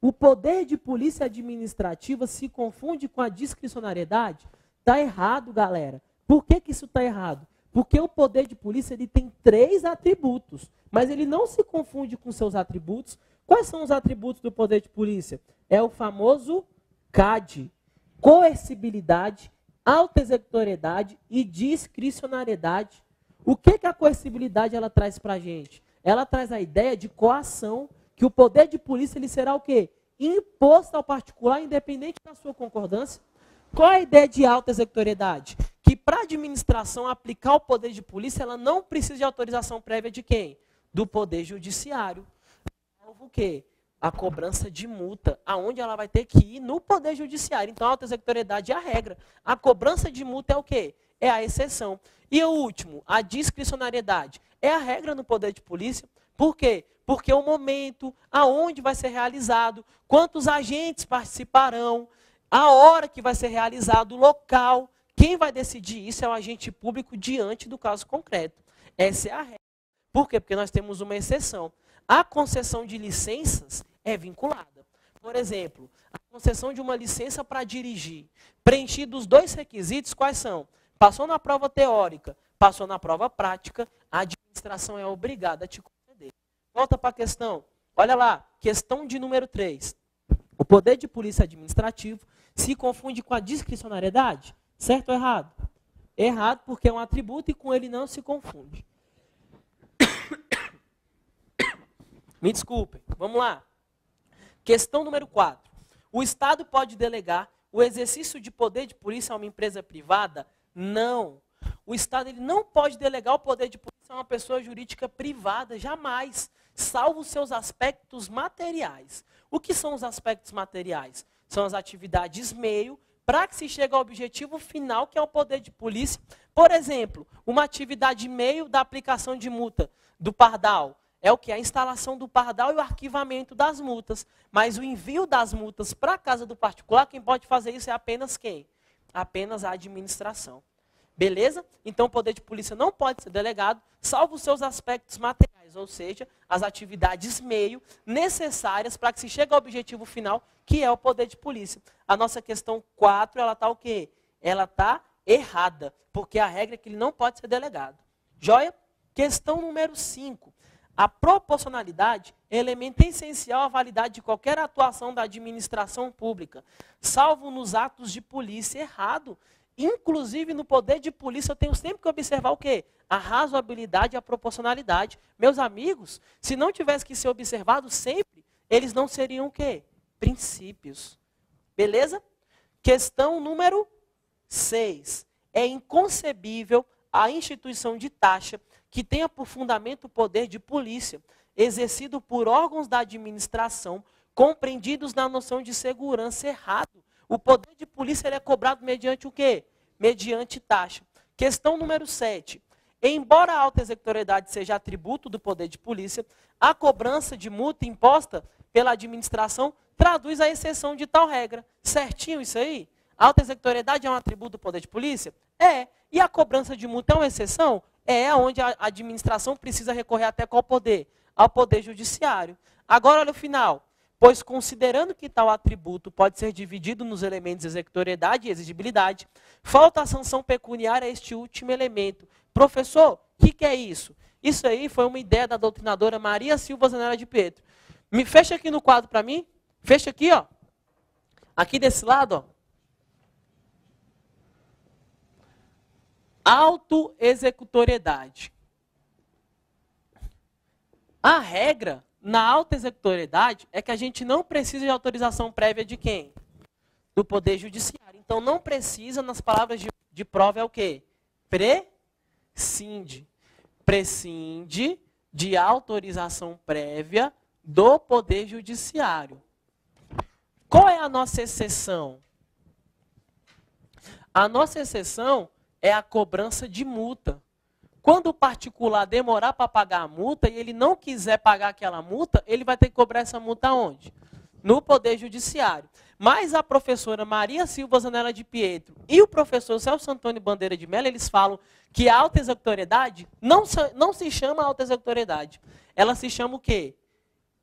Speaker 1: O poder de polícia administrativa se confunde com a discricionariedade? Está errado, galera. Por que isso está errado? Porque o poder de polícia ele tem 3 atributos, mas ele não se confunde com seus atributos. Quais são os atributos do poder de polícia? É o famoso CAD, coercibilidade, autoexecutoriedade e discricionariedade. O que a coercibilidade ela traz para a gente? Ela traz a ideia de coação, que o poder de polícia ele será o quê? Imposto ao particular, independente da sua concordância. Qual é a ideia de autoexecutoriedade? Que para a administração aplicar o poder de polícia, ela não precisa de autorização prévia de quem? Do poder judiciário. O quê? A cobrança de multa, aonde ela vai ter que ir no Poder Judiciário. Então, a auto-executoriedade é a regra. A cobrança de multa é o quê? É a exceção. E o último, a discricionariedade. É a regra no Poder de Polícia. Por quê? Porque o momento, aonde vai ser realizado, quantos agentes participarão, a hora que vai ser realizado, o local. Quem vai decidir isso é o agente público diante do caso concreto. Essa é a regra. Por quê? Porque nós temos uma exceção. A concessão de licenças é vinculada. Por exemplo, a concessão de uma licença para dirigir, preenchidos os dois requisitos, quais são? Passou na prova teórica, passou na prova prática, a administração é obrigada a te conceder. Volta para a questão. Olha lá, questão de número 3. O poder de polícia administrativo se confunde com a discricionariedade? Certo ou errado? Errado, porque é um atributo e com ele não se confunde. Me desculpem, vamos lá. Questão número 4. O Estado pode delegar o exercício de poder de polícia a uma empresa privada? Não. O Estado ele não pode delegar o poder de polícia a uma pessoa jurídica privada, jamais, salvo seus aspectos materiais. O que são os aspectos materiais? São as atividades meio para que se chegue ao objetivo final, que é o poder de polícia. Por exemplo, uma atividade meio da aplicação de multa do Pardal é o que? A instalação do Pardal e o arquivamento das multas. Mas o envio das multas para a casa do particular, quem pode fazer isso é apenas quem? Apenas a administração. Beleza? Então o poder de polícia não pode ser delegado, salvo os seus aspectos materiais, ou seja, as atividades meio necessárias para que se chegue ao objetivo final, que é o poder de polícia. A nossa questão 4, ela está o quê? Ela está errada, porque a regra é que ele não pode ser delegado. Joia? Questão número 5. A proporcionalidade é elemento essencial à validade de qualquer atuação da administração pública, salvo nos atos de polícia. Errado. Inclusive, no poder de polícia, eu tenho sempre que observar o quê? A razoabilidade e a proporcionalidade. Meus amigos, se não tivesse que ser observado sempre, eles não seriam o quê? Princípios. Beleza? Questão número 6. É inconcebível a instituição de taxa que tenha por fundamento o poder de polícia, exercido por órgãos da administração, compreendidos na noção de segurança. Errado. O poder de polícia ele é cobrado mediante o quê? Mediante taxa. Questão número 7. Embora a auto-executoriedade seja atributo do poder de polícia, a cobrança de multa imposta pela administração traduz a exceção de tal regra. Certinho isso aí? A auto-executoriedade é um atributo do poder de polícia? É. E a cobrança de multa é uma exceção? É onde a administração precisa recorrer até qual poder? Ao poder judiciário. Agora olha o final. Pois considerando que tal atributo pode ser dividido nos elementos executoriedade e exigibilidade, falta a sanção pecuniária a este último elemento. Professor, o que é isso? Isso aí foi uma ideia da doutrinadora Maria Silva Zanella de Pietro. Me fecha aqui no quadro para mim. Fecha aqui, ó. Aqui desse lado, ó. Auto-executoriedade. A regra na auto-executoriedade é que a gente não precisa de autorização prévia de quem? Do Poder Judiciário. Então não precisa, nas palavras de prova, é o quê? Prescinde. Prescinde de autorização prévia do Poder Judiciário. Qual é a nossa exceção? A nossa exceção é a cobrança de multa. Quando o particular demorar para pagar a multa e ele não quiser pagar aquela multa, ele vai ter que cobrar essa multa onde? No Poder Judiciário. Mas a professora Maria Silva Zanella de Pietro e o professor Celso Antônio Bandeira de Mello, eles falam que a auto-executoriedade não se chama auto-executoriedade. Ela se chama o quê?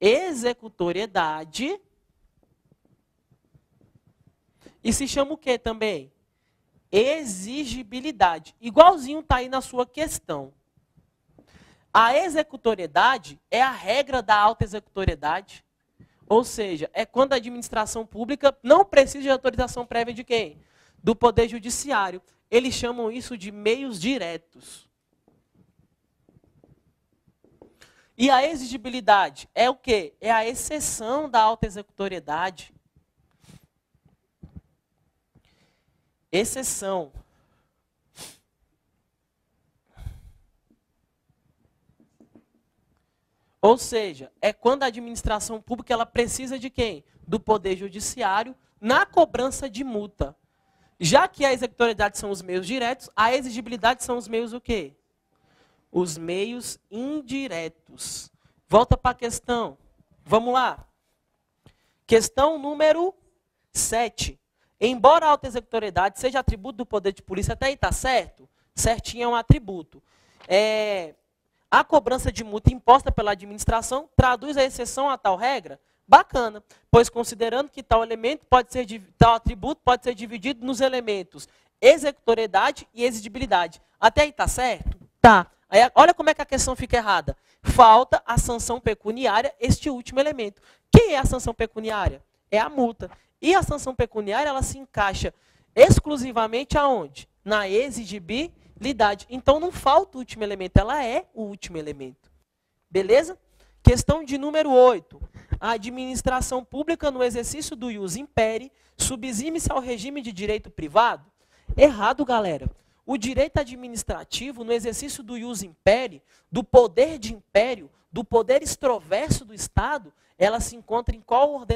Speaker 1: Executoriedade. E se chama o quê também? Exigibilidade. Igualzinho está aí na sua questão. A executoriedade é a regra da auto-executoriedade. Ou seja, é quando a administração pública não precisa de autorização prévia de quem? Do Poder Judiciário. Eles chamam isso de meios diretos. E a exigibilidade é o quê? É a exceção da auto-executoriedade. Exceção. Ou seja, é quando a administração pública ela precisa de quem? Do Poder Judiciário na cobrança de multa. Já que a executoriedade são os meios diretos, a exigibilidade são os meios o quê? Os meios indiretos. Volta para a questão. Vamos lá. Questão número 7. Embora a auto-executoriedade seja atributo do poder de polícia, até aí está certo? Certinho é um atributo. A cobrança de multa imposta pela administração traduz a exceção a tal regra? Bacana, pois considerando que tal atributo pode ser dividido nos elementos executoriedade e exigibilidade. Até aí está certo? Tá. Aí, olha como é que a questão fica errada. Falta a sanção pecuniária, este último elemento. Quem é a sanção pecuniária? É a multa. E a sanção pecuniária ela se encaixa exclusivamente aonde? Na exigibilidade. Então não falta o último elemento, ela é o último elemento. Beleza? Questão de número 8. A administração pública no exercício do ius imperi subsime-se ao regime de direito privado? Errado, galera. O direito administrativo, no exercício do ius imperi, do poder de império, do poder extroverso do Estado, ela se encontra em qual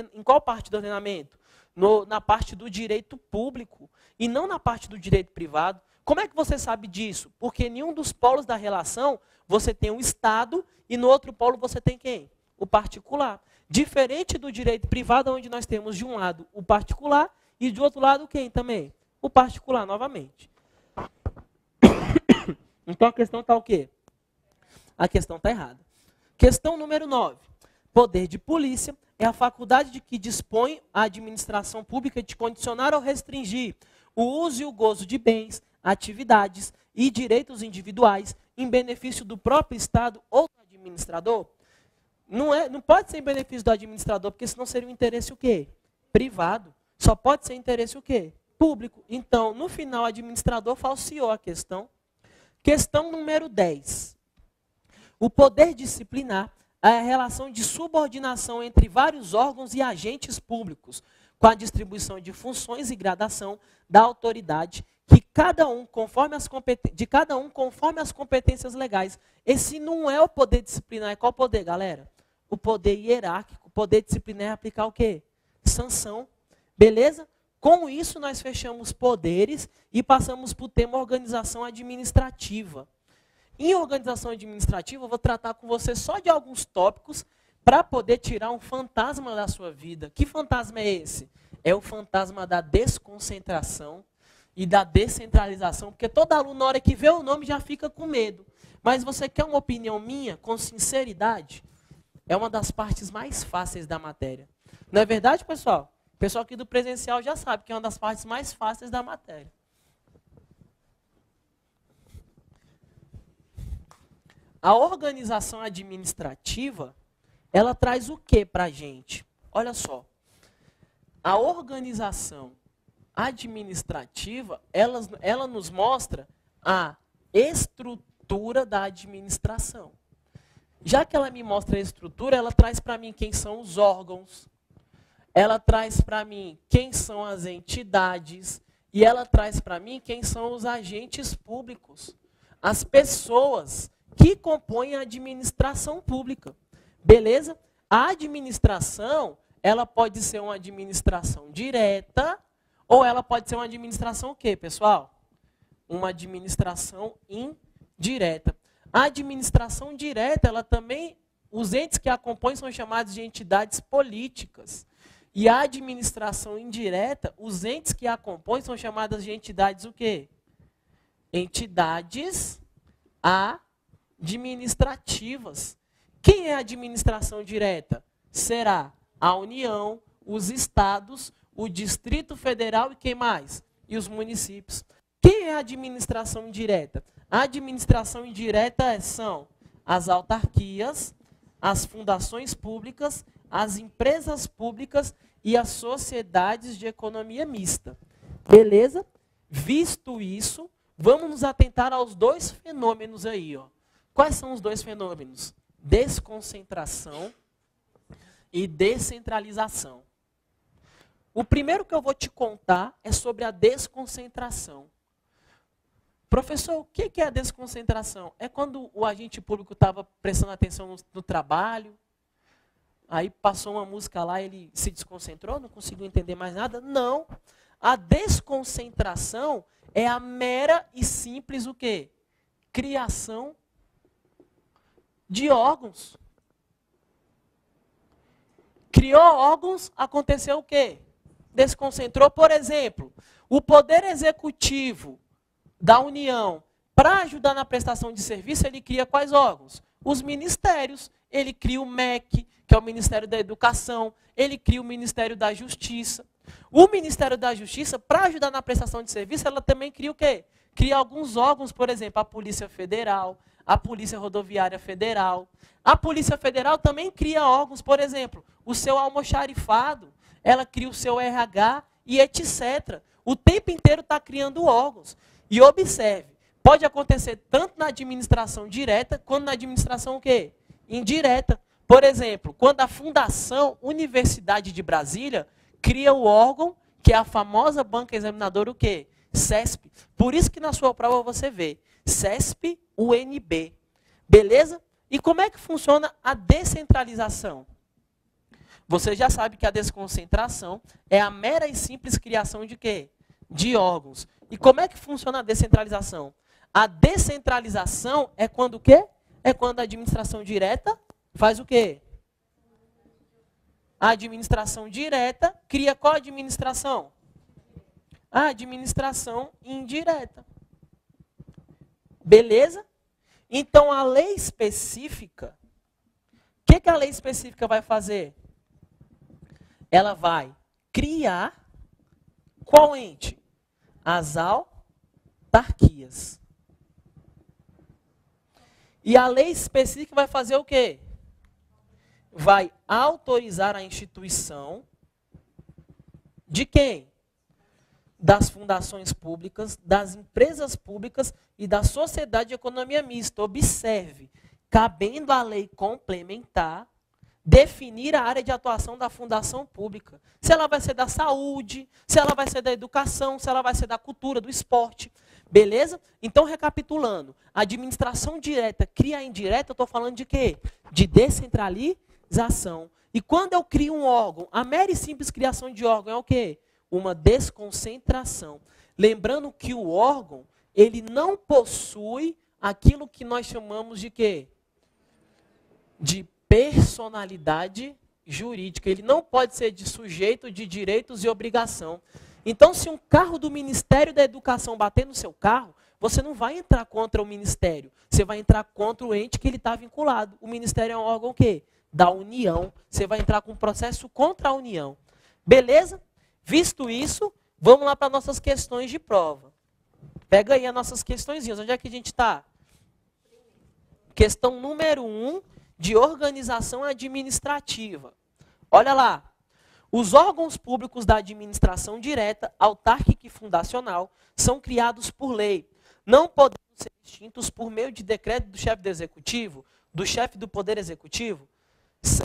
Speaker 1: parte do ordenamento? Na parte do direito público e não na parte do direito privado. Como é que você sabe disso? Porque em nenhum dos polos da relação você tem o Estado e no outro polo você tem quem? O particular. Diferente do direito privado, onde nós temos de um lado o particular e de outro lado quem também? O particular, novamente. Então a questão está o quê? A questão está errada. Questão número 9. Poder de polícia é a faculdade de que dispõe a administração pública de condicionar ou restringir o uso e o gozo de bens, atividades e direitos individuais em benefício do próprio Estado ou do administrador. Não pode ser em benefício do administrador, porque senão seria um interesse o quê? Privado. Só pode ser interesse o quê? Público. Então, no final, o administrador falseou a questão. Questão número 10. O poder disciplinar é a relação de subordinação entre vários órgãos e agentes públicos, com a distribuição de funções e gradação da autoridade de cada um conforme as competências legais. Esse não é o poder disciplinar. É qual poder, galera? O poder hierárquico. O poder disciplinar é aplicar o quê? Sanção. Beleza? Com isso, nós fechamos poderes e passamos para o tema organização administrativa. Em organização administrativa, eu vou tratar com você só de alguns tópicos para poder tirar um fantasma da sua vida. Que fantasma é esse? É o fantasma da desconcentração e da descentralização, porque todo aluno, na hora que vê o nome, já fica com medo. Mas você quer uma opinião minha, com sinceridade? É uma das partes mais fáceis da matéria. Não é verdade, pessoal? O pessoal aqui do presencial já sabe que é uma das partes mais fáceis da matéria. A organização administrativa, ela traz o que para a gente? Olha só. A organização administrativa, ela nos mostra a estrutura da administração. Já que ela me mostra a estrutura, ela traz para mim quem são os órgãos, ela traz para mim quem são as entidades, e ela traz para mim quem são os agentes públicos, as pessoas que compõem a administração pública. Beleza? A administração, ela pode ser uma administração direta, ou ela pode ser uma administração o quê, pessoal? Uma administração indireta. A administração direta, ela também, os entes que a compõem são chamados de entidades políticas. E a administração indireta, os entes que a compõem são chamadas de entidades o quê? Entidades administrativas. Quem é a administração direta? Será a União, os estados, o Distrito Federal e quem mais? E os municípios. Quem é a administração indireta? A administração indireta são as autarquias, as fundações públicas, as empresas públicas e as sociedades de economia mista. Beleza? Visto isso, vamos nos atentar aos dois fenômenos aí, ó. Quais são os dois fenômenos? Desconcentração e descentralização. O primeiro que eu vou te contar é sobre a desconcentração. Professor, o que é a desconcentração? É quando o agente público estava prestando atenção no trabalho, aí passou uma música lá, ele se desconcentrou, não conseguiu entender mais nada? Não. A desconcentração é a mera e simples o quê? Criação de órgãos. Criou órgãos, aconteceu o quê? Desconcentrou, por exemplo, o Poder Executivo da União, para ajudar na prestação de serviço, ele cria quais órgãos? Os ministérios. Ele cria o MEC, que é o Ministério da Educação, ele cria o Ministério da Justiça. O Ministério da Justiça, para ajudar na prestação de serviço, ela também cria o quê? Cria alguns órgãos, por exemplo, a Polícia Federal, a Polícia Rodoviária Federal. A Polícia Federal também cria órgãos, por exemplo, o seu almoxarifado, ela cria o seu RH e etc. O tempo inteiro está criando órgãos. E observe, pode acontecer tanto na administração direta, quanto na administração o quê? Indireta. Por exemplo, quando a Fundação Universidade de Brasília cria o órgão, que é a famosa banca examinadora, o quê? CESP. Por isso que na sua prova você vê CESP UNB. Beleza? E como é que funciona a descentralização? Você já sabe que a desconcentração é a mera e simples criação de quê? De órgãos. E como é que funciona a descentralização? A descentralização é quando o quê? É quando a administração direta faz o quê? A administração direta cria qual administração? A administração indireta. Beleza? Então, a lei específica, o que a lei específica vai fazer? Ela vai criar qual ente? As autarquias. E a lei específica vai fazer o quê? Vai autorizar a instituição de quem? Das fundações públicas, das empresas públicas e da sociedade de economia mista. Observe, cabendo à lei complementar, definir a área de atuação da fundação pública. Se ela vai ser da saúde, se ela vai ser da educação, se ela vai ser da cultura, do esporte. Beleza? Então, recapitulando, a administração direta cria a indireta, eu estou falando de quê? De descentralização. E quando eu crio um órgão, a mera e simples criação de órgão é o quê? Uma desconcentração. Lembrando que o órgão, ele não possui aquilo que nós chamamos de quê? De personalidade jurídica. Ele não pode ser de sujeito de direitos e obrigação. Então, se um carro do Ministério da Educação bater no seu carro, você não vai entrar contra o Ministério. Você vai entrar contra o ente que ele está vinculado. O Ministério é um órgão o quê? Da União. Você vai entrar com um processo contra a União. Beleza? Visto isso, vamos lá para nossas questões de prova. Pega aí as nossas questõezinhas. Onde é que a gente está? Questão número 1, de organização administrativa. Olha lá. Os órgãos públicos da administração direta, autárquica e fundacional são criados por lei. Não podendo ser extintos por meio de decreto do chefe do executivo, do chefe do poder executivo.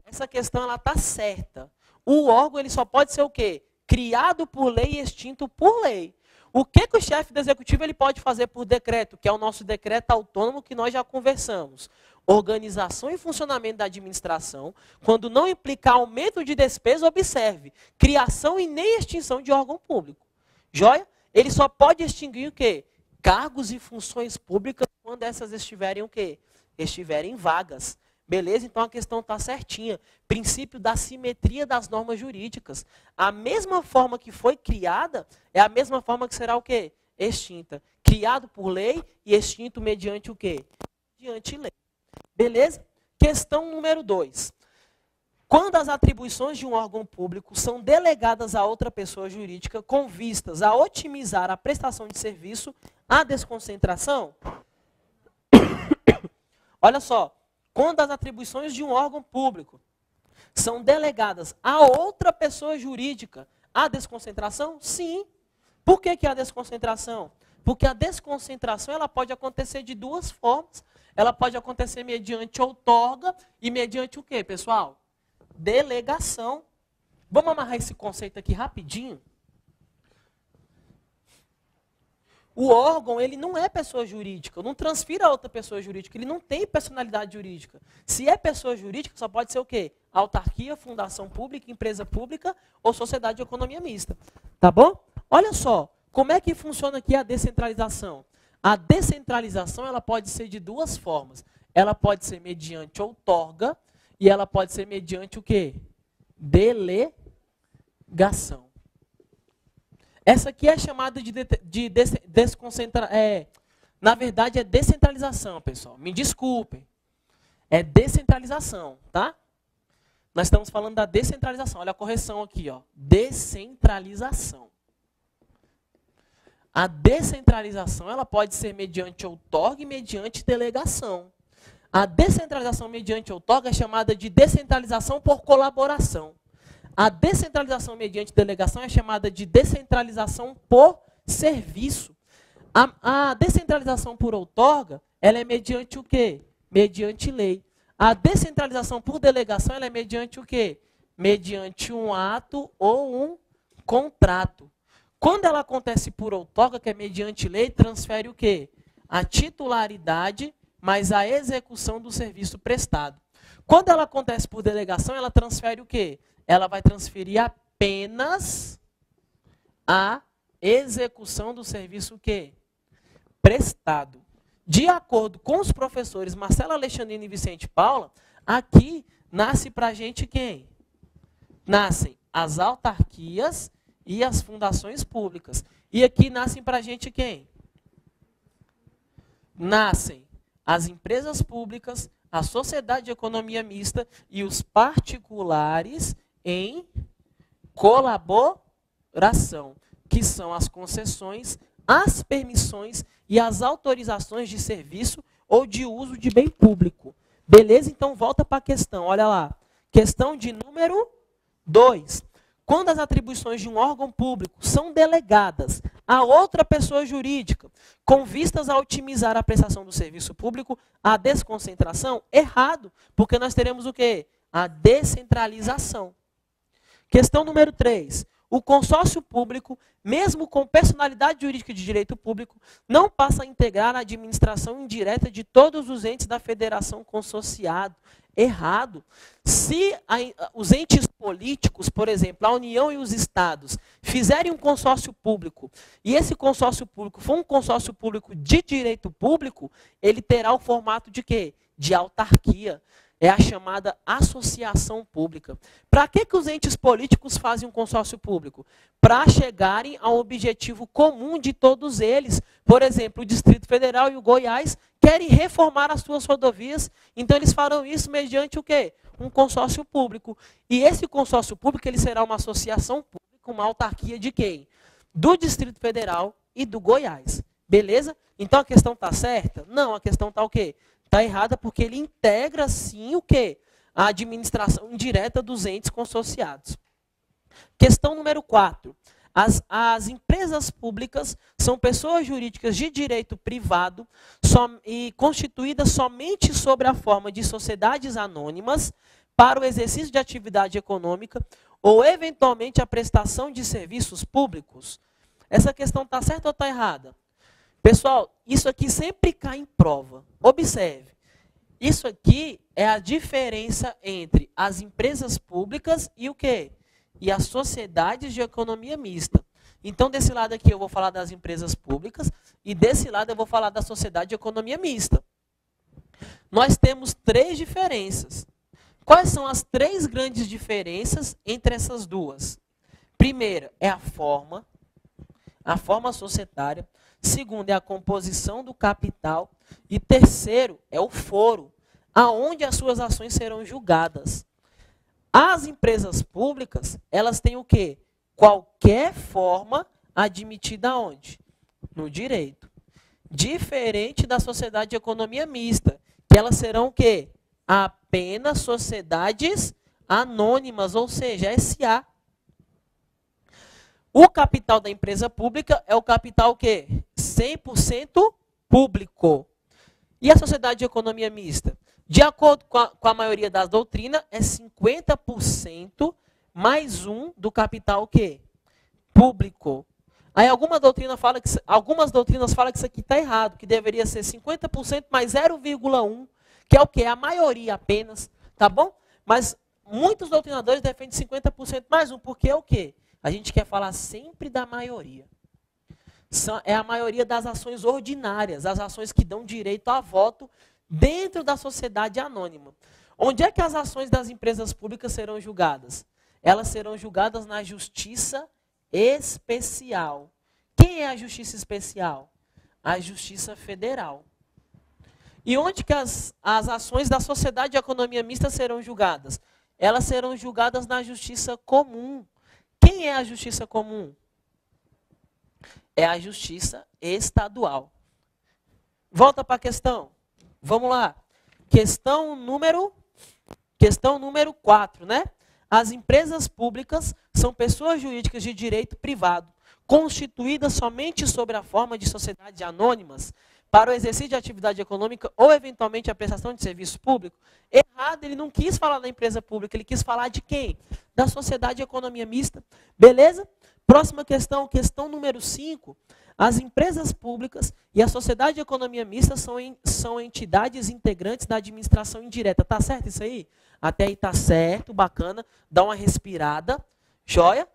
Speaker 1: Essa questão está certa. O órgão ele só pode ser o quê? Criado por lei e extinto por lei. O que o chefe do executivo ele pode fazer por decreto, que é o nosso decreto autônomo que nós já conversamos? Organização e funcionamento da administração, quando não implicar aumento de despesa, observe, criação e nem extinção de órgão público. Joia? Ele só pode extinguir o quê? Cargos e funções públicas quando essas estiverem o quê? Estiverem vagas. Beleza? Então a questão está certinha. Princípio da simetria das normas jurídicas. A mesma forma que foi criada, é a mesma forma que será o quê? Extinta. Criado por lei e extinto mediante o quê? Mediante lei. Beleza? Questão número 2. Quando as atribuições de um órgão público são delegadas a outra pessoa jurídica com vistas a otimizar a prestação de serviço, a desconcentração? Olha só. Quando as atribuições de um órgão público são delegadas a outra pessoa jurídica, há desconcentração? Sim. Por que há desconcentração? Porque a desconcentração ela pode acontecer de duas formas. Ela pode acontecer mediante outorga e mediante o quê, pessoal? Delegação. Vamos amarrar esse conceito aqui rapidinho. O órgão, ele não é pessoa jurídica, não transfira a outra pessoa jurídica, ele não tem personalidade jurídica. Se é pessoa jurídica, só pode ser o quê? Autarquia, fundação pública, empresa pública ou sociedade de economia mista. Tá bom? Olha só, como é que funciona aqui a descentralização? A descentralização, ela pode ser de duas formas. Ela pode ser mediante outorga e ela pode ser mediante o quê? Delegação. Essa aqui é chamada de desconcentração. Na verdade, é descentralização, pessoal. Me desculpem. É descentralização, tá? Nós estamos falando da descentralização. Olha a correção aqui, ó. Descentralização. A descentralização, ela pode ser mediante outorga e mediante delegação. A descentralização mediante outorga é chamada de descentralização por colaboração. A descentralização mediante delegação é chamada de descentralização por serviço. A descentralização por outorga, ela é mediante o quê? Mediante lei. A descentralização por delegação, ela é mediante o quê? Mediante um ato ou um contrato. Quando ela acontece por outorga, que é mediante lei, transfere o quê? A titularidade, mais a execução do serviço prestado. Quando ela acontece por delegação, ela transfere o quê? Ela vai transferir apenas a execução do serviço o quê? Prestado. De acordo com os professores Marcelo Alexandrino e Vicente Paula, aqui nasce para a gente quem? Nascem as autarquias e as fundações públicas. E aqui nascem para a gente quem? Nascem as empresas públicas, a sociedade de economia mista e os particulares em colaboração, que são as concessões, as permissões e as autorizações de serviço ou de uso de bem público. Beleza? Então volta para a questão, olha lá. Questão de número 2. Quando as atribuições de um órgão público são delegadas a outra pessoa jurídica, com vistas a otimizar a prestação do serviço público, a desconcentração, errado, porque nós teremos o quê? A descentralização. Questão número 3. O consórcio público, mesmo com personalidade jurídica de direito público, não passa a integrar a administração indireta de todos os entes da federação consorciado. Errado. Se os entes políticos, por exemplo, a União e os estados, fizerem um consórcio público, e esse consórcio público for um consórcio público de direito público, ele terá o formato de quê? De autarquia. É a chamada associação pública. Para que os entes políticos fazem um consórcio público? Para chegarem ao objetivo comum de todos eles. Por exemplo, o Distrito Federal e o Goiás querem reformar as suas rodovias, então eles farão isso mediante o quê? Um consórcio público. E esse consórcio público ele será uma associação pública, uma autarquia de quem? Do Distrito Federal e do Goiás. Beleza? Então a questão está certa? Não, a questão está o quê? Está errada porque ele integra, sim, o quê? A administração indireta dos entes consorciados. Questão número 4. As empresas públicas são pessoas jurídicas de direito privado e constituídas somente sobre a forma de sociedades anônimas para o exercício de atividade econômica ou, eventualmente, a prestação de serviços públicos. Essa questão está certa ou está errada? Pessoal, isso aqui sempre cai em prova. Observe. Isso aqui é a diferença entre as empresas públicas e o quê? E as sociedades de economia mista. Então, desse lado aqui eu vou falar das empresas públicas e desse lado eu vou falar da sociedade de economia mista. Nós temos 3 diferenças. Quais são as 3 grandes diferenças entre essas duas? Primeira é a forma societária. Segundo é a composição do capital. E terceiro é o foro, aonde as suas ações serão julgadas. As empresas públicas, elas têm o quê? Qualquer forma admitida onde? No direito. Diferente da sociedade de economia mista, que elas serão o quê? Apenas sociedades anônimas, ou seja, SA. O capital da empresa pública é o capital o quê? 100% público. E a sociedade de economia mista? De acordo com a maioria das doutrinas, é 50% mais 1 do capital o quê? Público. Aí algumas doutrinas falam que isso aqui está errado, que deveria ser 50% mais 0,1, que é o quê? A maioria apenas, tá bom? Mas muitos doutrinadores defendem 50% mais 1, porque é o quê? A gente quer falar sempre da maioria. É a maioria das ações ordinárias, as ações que dão direito a voto dentro da sociedade anônima. Onde é que as ações das empresas públicas serão julgadas? Elas serão julgadas na justiça especial. Quem é a justiça especial? A Justiça Federal. E onde que as ações da sociedade de economia mista serão julgadas? Elas serão julgadas na justiça comum. Quem é a justiça comum? É a justiça estadual. Volta para a questão. Vamos lá. Questão número 4, né? As empresas públicas são pessoas jurídicas de direito privado, constituídas somente sob a forma de sociedades anônimas para o exercício de atividade econômica ou, eventualmente, a prestação de serviço público. Errado, ele não quis falar da empresa pública, ele quis falar de quem? Da sociedade de economia mista. Beleza? Próxima questão, questão número 5. As empresas públicas e a sociedade de economia mista são entidades integrantes da administração indireta. Tá certo isso aí? Até aí tá certo, bacana. Dá uma respirada. Joia?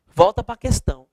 Speaker 1: Volta para a questão.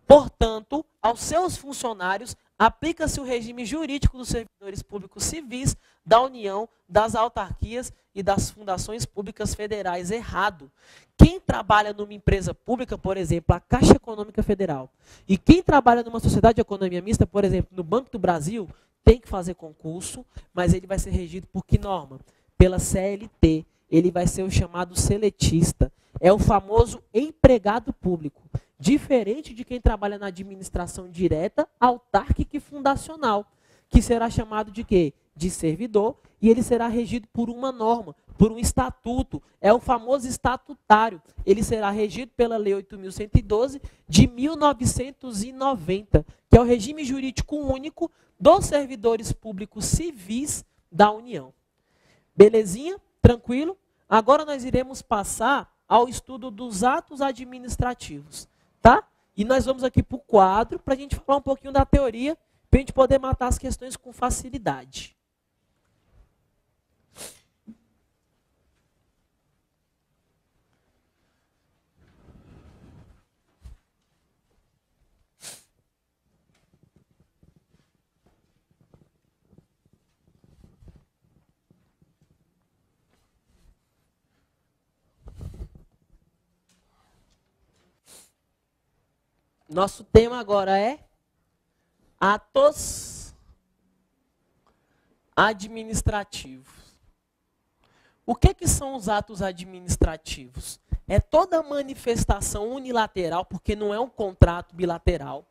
Speaker 1: Portanto, aos seus funcionários, aplica-se o regime jurídico dos servidores públicos civis da União, das autarquias e das fundações públicas federais. Errado. Quem trabalha numa empresa pública, por exemplo, a Caixa Econômica Federal, e quem trabalha numa sociedade de economia mista, por exemplo, no Banco do Brasil, tem que fazer concurso, mas ele vai ser regido por que norma? Pela CLT. Ele vai ser o chamado seletista. É o famoso empregado público. Diferente de quem trabalha na administração direta, autárquica e fundacional, que será chamado de quê? De servidor, e ele será regido por uma norma, por um estatuto. É o famoso estatutário. Ele será regido pela Lei 8.112 de 1990, que é o regime jurídico único dos servidores públicos civis da União. Belezinha? Tranquilo? Agora nós iremos passar ao estudo dos atos administrativos. Tá? E nós vamos aqui para o quadro, para a gente falar um pouquinho da teoria, para a gente poder matar as questões com facilidade. Nosso tema agora é atos administrativos. O que são os atos administrativos? É toda manifestação unilateral, porque não é um contrato bilateral,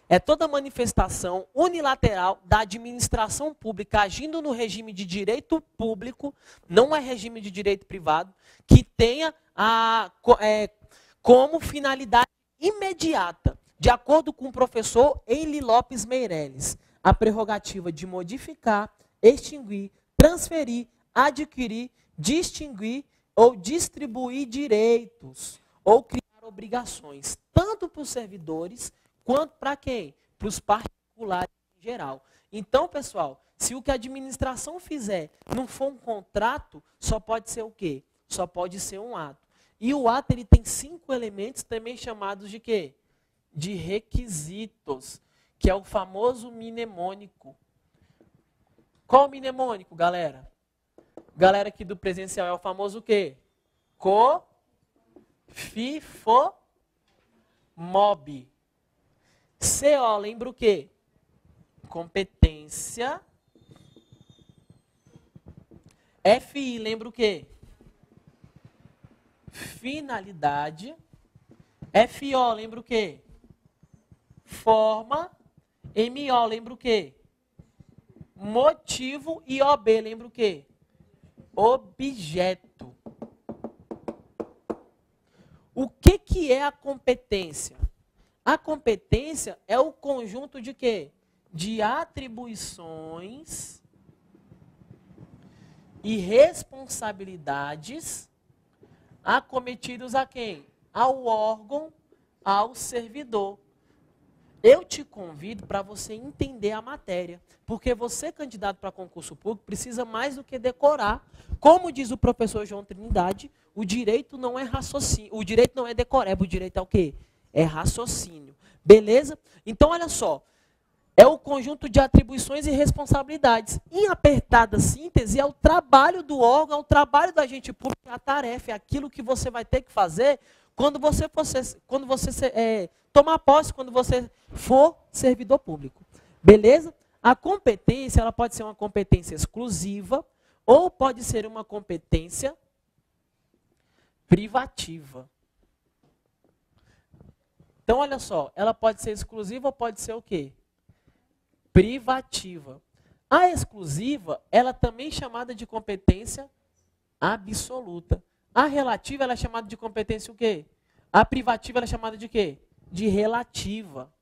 Speaker 1: é toda manifestação unilateral da administração pública agindo no regime de direito público, não é regime de direito privado, que tenha como finalidade imediata, de acordo com o professor Eili Lopes Meireles, a prerrogativa de modificar, extinguir, transferir, adquirir, distinguir ou distribuir direitos ou criar obrigações, tanto para os servidores quanto para quem? Para os particulares em geral. Então, pessoal, se o que a administração fizer não for um contrato, só pode ser o quê? Só pode ser um ato. E o ato ele tem 5 elementos também chamados de quê? De requisitos, que é o famoso mnemônico. Qual o mnemônico, galera? Galera aqui do presencial é o famoso o quê? COFIFOMOB. CO, lembra o quê? Competência. FI, lembra o quê? Finalidade. FO, lembra o quê? Forma. MO, lembra o quê? Motivo. E OB, lembra o quê? Objeto. O que é a competência? A competência é o conjunto de quê? De atribuições e responsabilidades acometidos a quem? Ao órgão, ao servidor. Eu te convido para você entender a matéria, porque você, candidato para concurso público, precisa mais do que decorar. Como diz o professor João Trindade, o direito não é raciocínio, o direito não é decoreba, o direito é o quê? É raciocínio. Beleza? Então, olha só, é o conjunto de atribuições e responsabilidades. Em apertada síntese, é o trabalho do órgão, é o trabalho da agente público, a tarefa, é aquilo que você vai ter que fazer quando você tomar posse, quando você for servidor público. Beleza? A competência, ela pode ser uma competência exclusiva ou pode ser uma competência privativa. Então, olha só, ela pode ser exclusiva ou pode ser o quê? Privativa. A exclusiva, ela também é chamada de competência absoluta. A relativa, ela é chamada de competência o quê? A privativa, ela é chamada de quê? De relativa.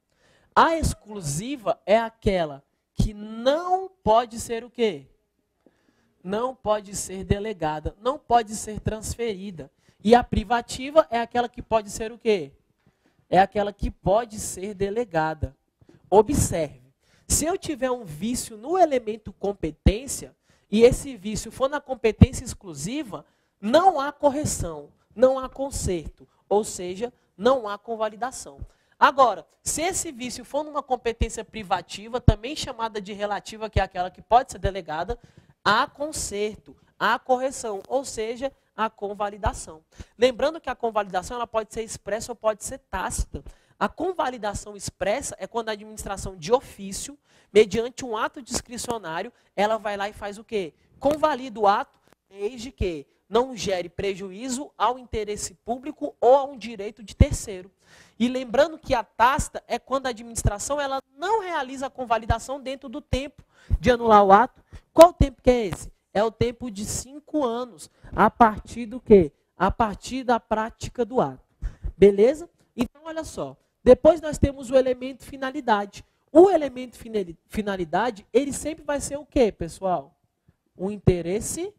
Speaker 1: A exclusiva é aquela que não pode ser o quê? Não pode ser delegada, não pode ser transferida. E a privativa é aquela que pode ser o quê? É aquela que pode ser delegada. Observe, se eu tiver um vício no elemento competência, e esse vício for na competência exclusiva, não há correção, não há conserto, ou seja, não há convalidação. Agora, se esse vício for numa competência privativa, também chamada de relativa, que é aquela que pode ser delegada, há conserto, há correção, ou seja, há convalidação. Lembrando que a convalidação ela pode ser expressa ou pode ser tácita. A convalidação expressa é quando a administração de ofício, mediante um ato discricionário, ela vai lá e faz o quê? Convalida o ato, desde que não gere prejuízo ao interesse público ou a um direito de terceiro. E lembrando que a tácita é quando a administração ela não realiza a convalidação dentro do tempo de anular o ato. Qual o tempo que é esse? É o tempo de 5 anos. A partir do quê? A partir da prática do ato. Beleza? Então, olha só. Depois nós temos o elemento finalidade. O elemento finalidade, ele sempre vai ser o quê, pessoal? O interesse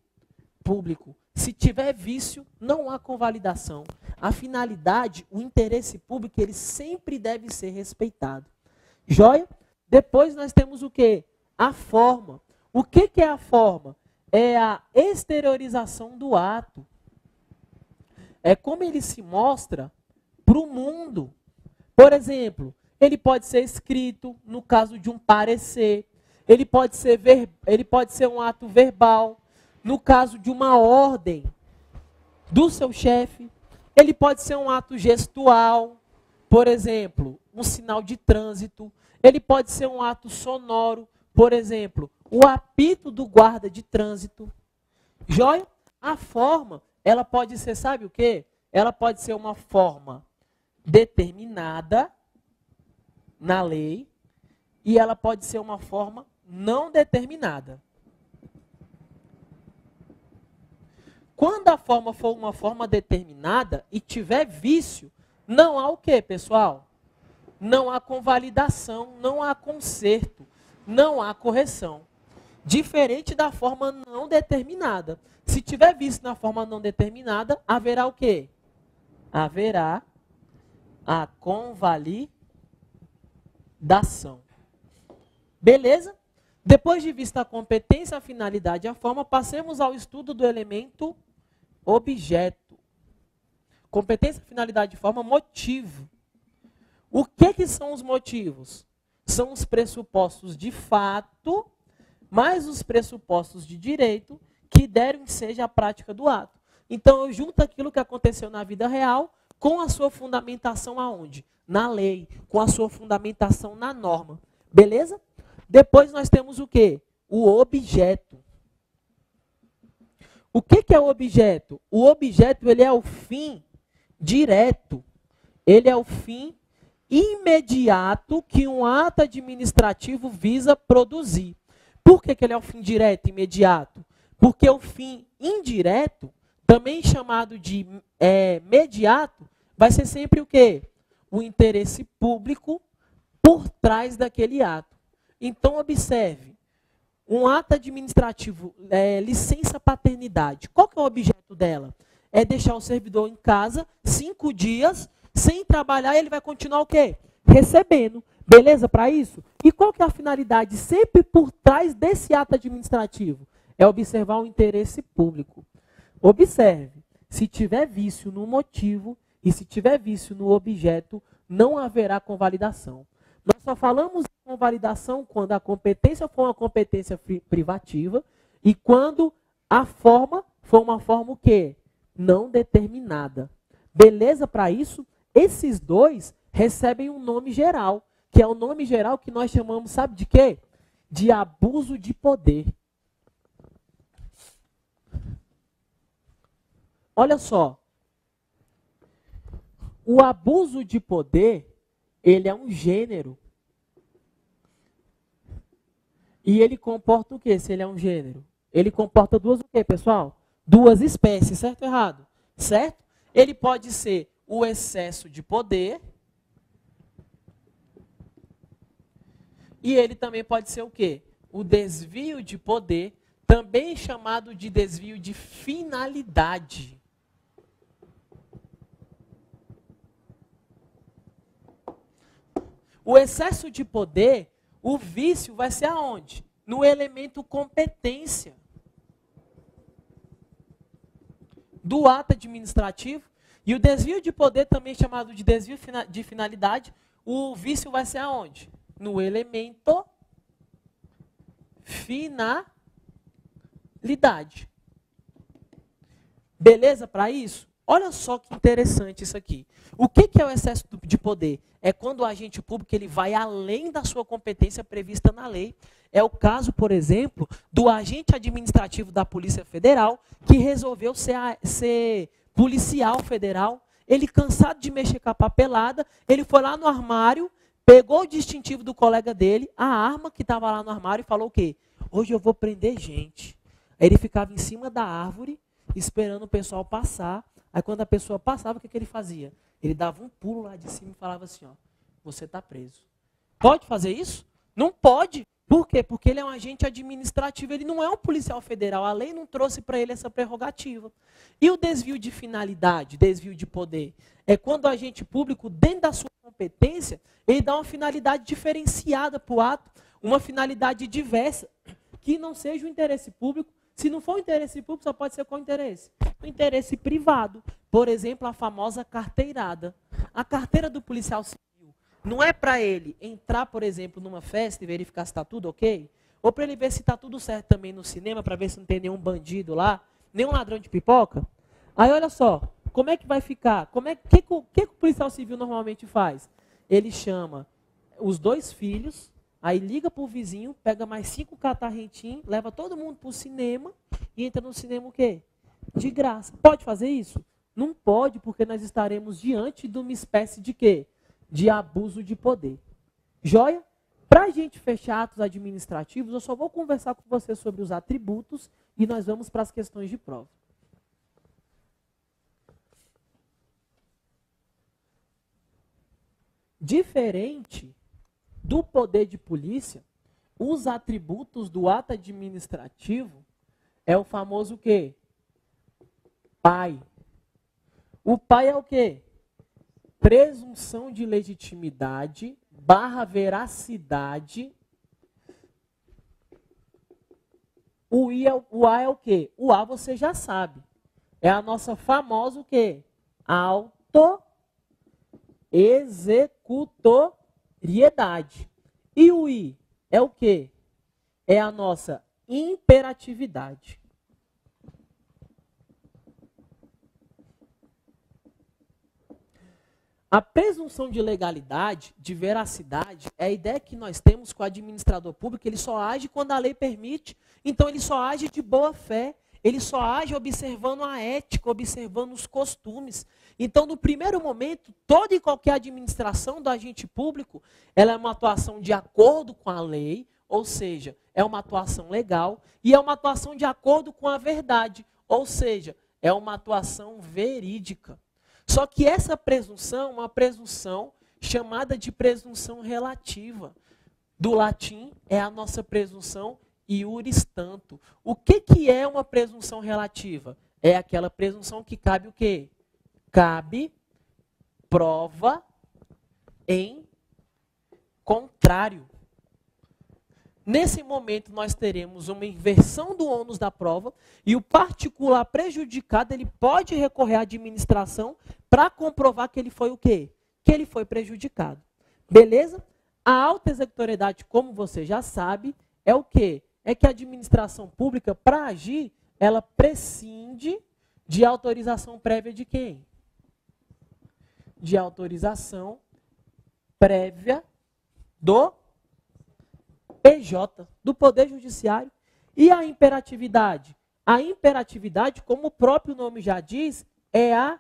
Speaker 1: público. Se tiver vício, não há convalidação. A finalidade, o interesse público, ele sempre deve ser respeitado. Joia? Depois nós temos o quê? A forma. O que é a forma? É a exteriorização do ato. É como ele se mostra para o mundo. Por exemplo, ele pode ser escrito, no caso de um parecer. Ele pode ser um ato verbal, no caso de uma ordem do seu chefe. Ele pode ser um ato gestual, por exemplo, um sinal de trânsito. Ele pode ser um ato sonoro, por exemplo, o apito do guarda de trânsito. Joia? A forma, ela pode ser, sabe o quê? Ela pode ser uma forma determinada na lei e ela pode ser uma forma não determinada. Quando a forma for uma forma determinada e tiver vício, não há o quê, pessoal? Não há convalidação, não há conserto, não há correção. Diferente da forma não determinada. Se tiver vício na forma não determinada, haverá o quê? Haverá a convalidação. Beleza? Depois de vista a competência, a finalidade e a forma, passemos ao estudo do elemento objeto. Competência, finalidade e forma, motivo. O que são os motivos? São os pressupostos de fato, mais os pressupostos de direito, que deram seja a prática do ato. Então, eu junto aquilo que aconteceu na vida real com a sua fundamentação aonde? Na lei, com a sua fundamentação na norma. Beleza? Depois nós temos o quê? O objeto. O que é o objeto? O objeto ele é o fim direto. Ele é o fim imediato que um ato administrativo visa produzir. Por que ele é o fim direto, imediato? Porque o fim indireto, também chamado de mediato, vai ser sempre o quê? O interesse público por trás daquele ato. Então, observe, um ato administrativo, licença paternidade, qual que é o objeto dela? É deixar o servidor em casa 5 dias, sem trabalhar, ele vai continuar o quê? Recebendo. Beleza para isso? E qual que é a finalidade sempre por trás desse ato administrativo? É observar o interesse público. Observe, se tiver vício no motivo e se tiver vício no objeto, não haverá convalidação. Nós só falamos de convalidação quando a competência for uma competência privativa e quando a forma for uma forma o quê? Não determinada. Beleza para isso? Esses dois recebem um nome geral, que é o nome geral que nós chamamos, sabe de quê? De abuso de poder. Olha só. O abuso de poder, ele é um gênero. E ele comporta o quê, se ele é um gênero? Ele comporta duas o quê, pessoal? Duas espécies, certo ou errado? Certo? Ele pode ser o excesso de poder. E ele também pode ser o quê? O desvio de poder, também chamado de desvio de finalidade. O excesso de poder, o vício vai ser aonde? No elemento competência do ato administrativo. E o desvio de poder, também chamado de desvio de finalidade, o vício vai ser aonde? No elemento finalidade. Beleza para isso? Olha só que interessante isso aqui. O que é o excesso de poder? É quando o agente público ele vai além da sua competência prevista na lei. É o caso, por exemplo, do agente administrativo da Polícia Federal que resolveu ser policial federal. Ele, cansado de mexer com a papelada, ele foi lá no armário, pegou o distintivo do colega dele, a arma que estava lá no armário e falou o quê? Hoje eu vou prender gente. Aí ele ficava em cima da árvore, esperando o pessoal passar. Aí quando a pessoa passava, o que ele fazia? Ele dava um pulo lá de cima e falava assim, ó, você está preso. Pode fazer isso? Não pode. Por quê? Porque ele é um agente administrativo, ele não é um policial federal. A lei não trouxe para ele essa prerrogativa. E o desvio de finalidade, desvio de poder? É quando o agente público, dentro da sua competência, ele dá uma finalidade diferenciada para o ato, uma finalidade diversa, que não seja o interesse público. Se não for o interesse público, só pode ser qual interesse? O interesse privado. Por exemplo, a famosa carteirada. A carteira do policial civil não é para ele entrar, por exemplo, numa festa e verificar se está tudo ok? Ou para ele ver se está tudo certo também no cinema, para ver se não tem nenhum bandido lá, nenhum ladrão de pipoca? Aí olha só, como é que vai ficar? O que o policial civil normalmente faz? Ele chama os dois filhos, aí liga para o vizinho, pega mais 5 catarrentinhos, leva todo mundo para o cinema e entra no cinema o quê? De graça. Pode fazer isso? Não pode, porque nós estaremos diante de uma espécie de quê? De abuso de poder. Joia? Para a gente fechar atos administrativos, eu só vou conversar com você sobre os atributos e nós vamos para as questões de prova. Diferente do poder de polícia, os atributos do ato administrativo é o famoso quê? Pai. O pai é o quê? Presunção de legitimidade / veracidade. O A é o quê? O A você já sabe. É a nossa famosa o quê? Autoexecutoriedade. E o I é o quê? É a nossa imperatividade. A presunção de legalidade, de veracidade, é a ideia que nós temos com o administrador público, ele só age quando a lei permite, então ele só age de boa fé, ele só age observando a ética, observando os costumes. Então, no primeiro momento, toda e qualquer administração do agente público, ela é uma atuação de acordo com a lei, ou seja, é uma atuação legal, e é uma atuação de acordo com a verdade, ou seja, é uma atuação verídica. Só que essa presunção é uma presunção chamada de presunção relativa. Do latim é a nossa presunção iuris tanto. O que é uma presunção relativa? É aquela presunção que cabe o quê? Cabe prova em contrário. Nesse momento, nós teremos uma inversão do ônus da prova e o particular prejudicado ele pode recorrer à administração para comprovar que ele foi o quê? Que ele foi prejudicado. Beleza? A alta executoriedade, como você já sabe, é o quê? É que a administração pública, para agir, ela prescinde de autorização prévia de quem? De autorização prévia do PJ, do Poder Judiciário. E a imperatividade? A imperatividade, como o próprio nome já diz, é a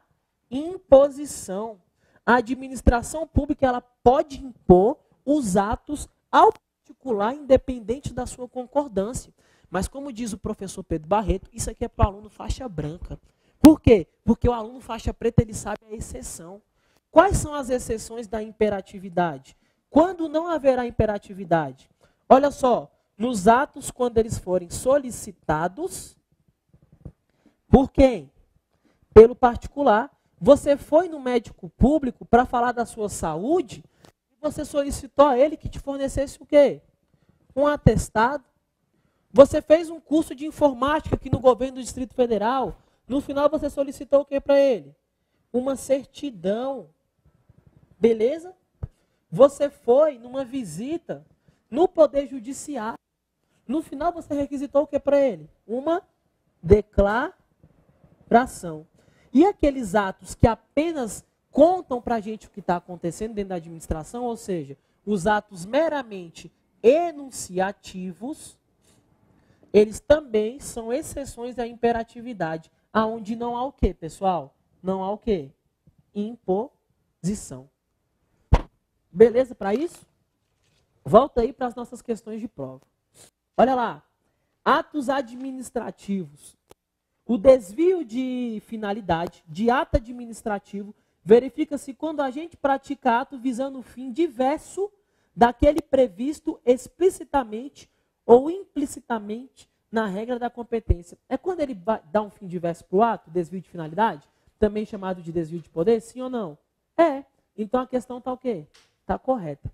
Speaker 1: imposição. A administração pública ela pode impor os atos ao particular, independente da sua concordância. Mas como diz o professor Pedro Barreto, isso aqui é para o aluno faixa branca. Por quê? Porque o aluno faixa preta ele sabe a exceção. Quais são as exceções da imperatividade? Quando não haverá imperatividade? Olha só, nos atos quando eles forem solicitados, por quem? Pelo particular. Você foi no médico público para falar da sua saúde e você solicitou a ele que te fornecesse o quê? Um atestado. Você fez um curso de informática aqui no governo do Distrito Federal. No final você solicitou o quê para ele? Uma certidão. Beleza? Você foi numa visita no Poder Judiciário. No final você requisitou o que para ele? Uma declaração. E aqueles atos que apenas contam para a gente o que está acontecendo dentro da administração, ou seja, os atos meramente enunciativos, eles também são exceções da imperatividade, aonde não há o quê, pessoal? Não há o quê? Imposição. Beleza para isso? Volta aí para as nossas questões de prova. Olha lá. Atos administrativos. O desvio de finalidade de ato administrativo verifica-se quando a gente pratica ato visando o fim diverso daquele previsto explicitamente ou implicitamente na regra da competência. É quando ele dá um fim diverso para o ato, desvio de finalidade, também chamado de desvio de poder, sim ou não? É. Então a questão está o quê? Está correta.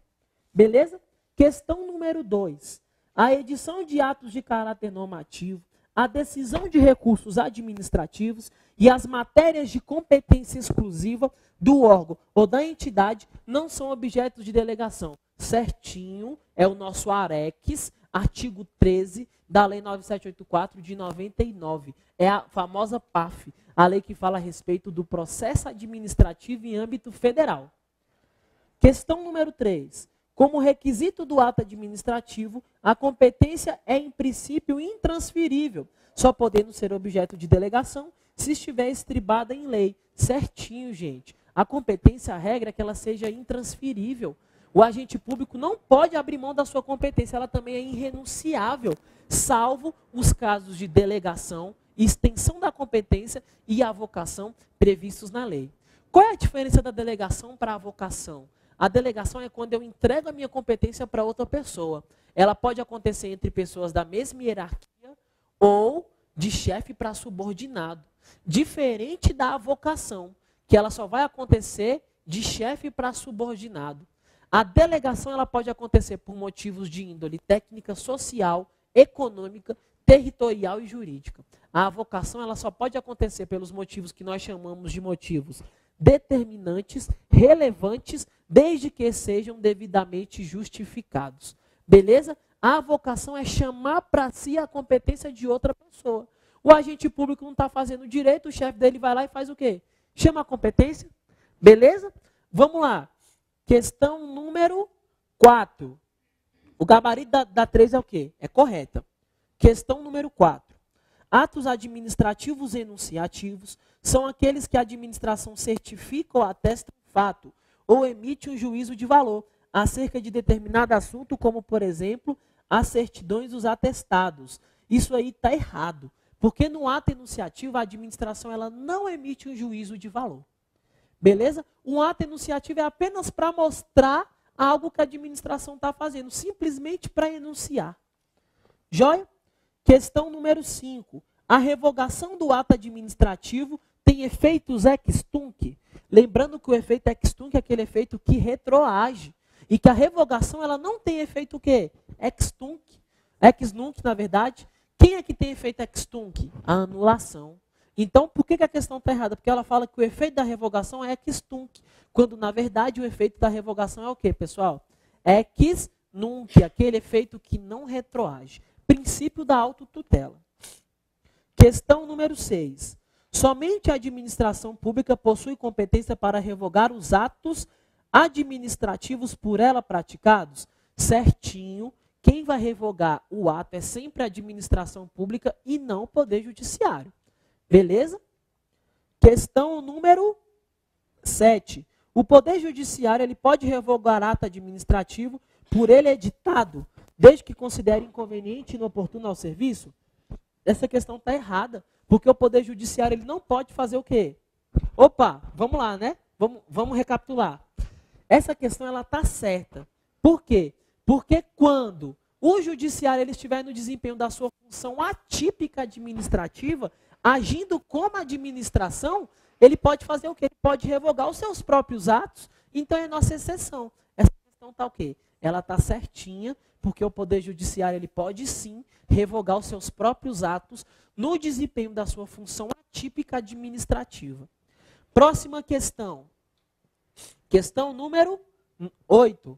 Speaker 1: Beleza? Questão número 2. A edição de atos de caráter normativo, a decisão de recursos administrativos e as matérias de competência exclusiva do órgão ou da entidade não são objetos de delegação. Certinho, é o nosso ARECS, artigo 13 da Lei 9784 de 99. É a famosa PAF, a lei que fala a respeito do processo administrativo em âmbito federal. Questão número 3. Como requisito do ato administrativo, a competência é, em princípio, intransferível, só podendo ser objeto de delegação se estiver estribada em lei. Certinho, gente. A competência, a regra é que ela seja intransferível. O agente público não pode abrir mão da sua competência, ela também é irrenunciável, salvo os casos de delegação, extensão da competência e avocação previstos na lei. Qual é a diferença da delegação para a avocação? A delegação é quando eu entrego a minha competência para outra pessoa. Ela pode acontecer entre pessoas da mesma hierarquia ou de chefe para subordinado. Diferente da avocação, que ela só vai acontecer de chefe para subordinado. A delegação ela pode acontecer por motivos de índole técnica, social, econômica, territorial e jurídica. A avocação ela só pode acontecer pelos motivos que nós chamamos de motivos determinantes, relevantes, desde que sejam devidamente justificados. Beleza? A avocação é chamar para si a competência de outra pessoa. O agente público não está fazendo direito, o chefe dele vai lá e faz o quê? Chama a competência. Beleza? Vamos lá. Questão número 4. O gabarito da 3 é o quê? É correta. Questão número 4. Atos administrativos enunciativos são aqueles que a administração certifica ou atesta um fato ou emite um juízo de valor acerca de determinado assunto, como, por exemplo, as certidões dos atestados. Isso aí está errado, porque no ato enunciativo a administração ela não emite um juízo de valor. Beleza? Um ato enunciativo é apenas para mostrar algo que a administração está fazendo, simplesmente para enunciar. Joia? Questão número 5. A revogação do ato administrativo tem efeitos ex tunc. Lembrando que o efeito ex tunc é aquele efeito que retroage. e que a revogação ela não tem efeito o quê? Ex tunc. Ex nunc, na verdade. Quem é que tem efeito ex tunc? A anulação. Então, por que a questão está errada? Porque ela fala que o efeito da revogação é ex tunc, quando, na verdade, o efeito da revogação é o quê, pessoal? Ex nunc, aquele efeito que não retroage. Princípio da autotutela. Questão número 6. Somente a administração pública possui competência para revogar os atos administrativos por ela praticados? Certinho. Quem vai revogar o ato é sempre a administração pública e não o Poder Judiciário. Beleza? Questão número 7. O Poder Judiciário ele pode revogar ato administrativo por ele editado, desde que considere inconveniente e inoportuno ao serviço? Essa questão está errada, porque o Poder Judiciário ele não pode fazer o quê? Opa, vamos lá, né? Vamos recapitular. Essa questão ela está certa. Por quê? Porque quando o Judiciário ele estiver no desempenho da sua função atípica administrativa, agindo como administração, ele pode fazer o quê? Ele pode revogar os seus próprios atos, então é nossa exceção. Essa questão está o quê? Ela está certinha, porque o Poder Judiciário ele pode sim revogar os seus próprios atos no desempenho da sua função atípica administrativa. Próxima questão. Questão número 8.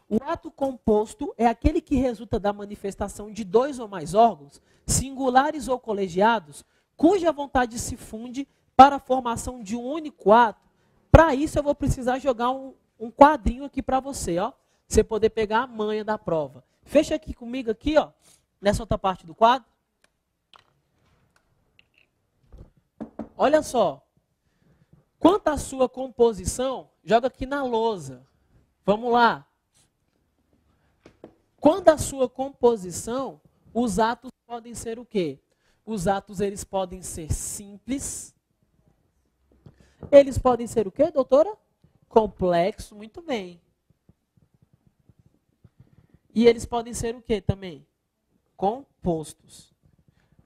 Speaker 1: O ato composto é aquele que resulta da manifestação de dois ou mais órgãos, singulares ou colegiados, cuja vontade se funde para a formação de um único ato. Para isso, eu vou precisar jogar um quadrinho aqui para você, ó. Você poder pegar a manha da prova. Fecha aqui comigo, aqui, ó, nessa outra parte do quadro. Olha só. Quanto à sua composição, joga aqui na lousa. Vamos lá. Quando a sua composição, os atos podem ser o quê? Os atos eles podem ser simples. Eles podem ser o quê, doutora? Complexo, muito bem. E eles podem ser o quê também? Compostos.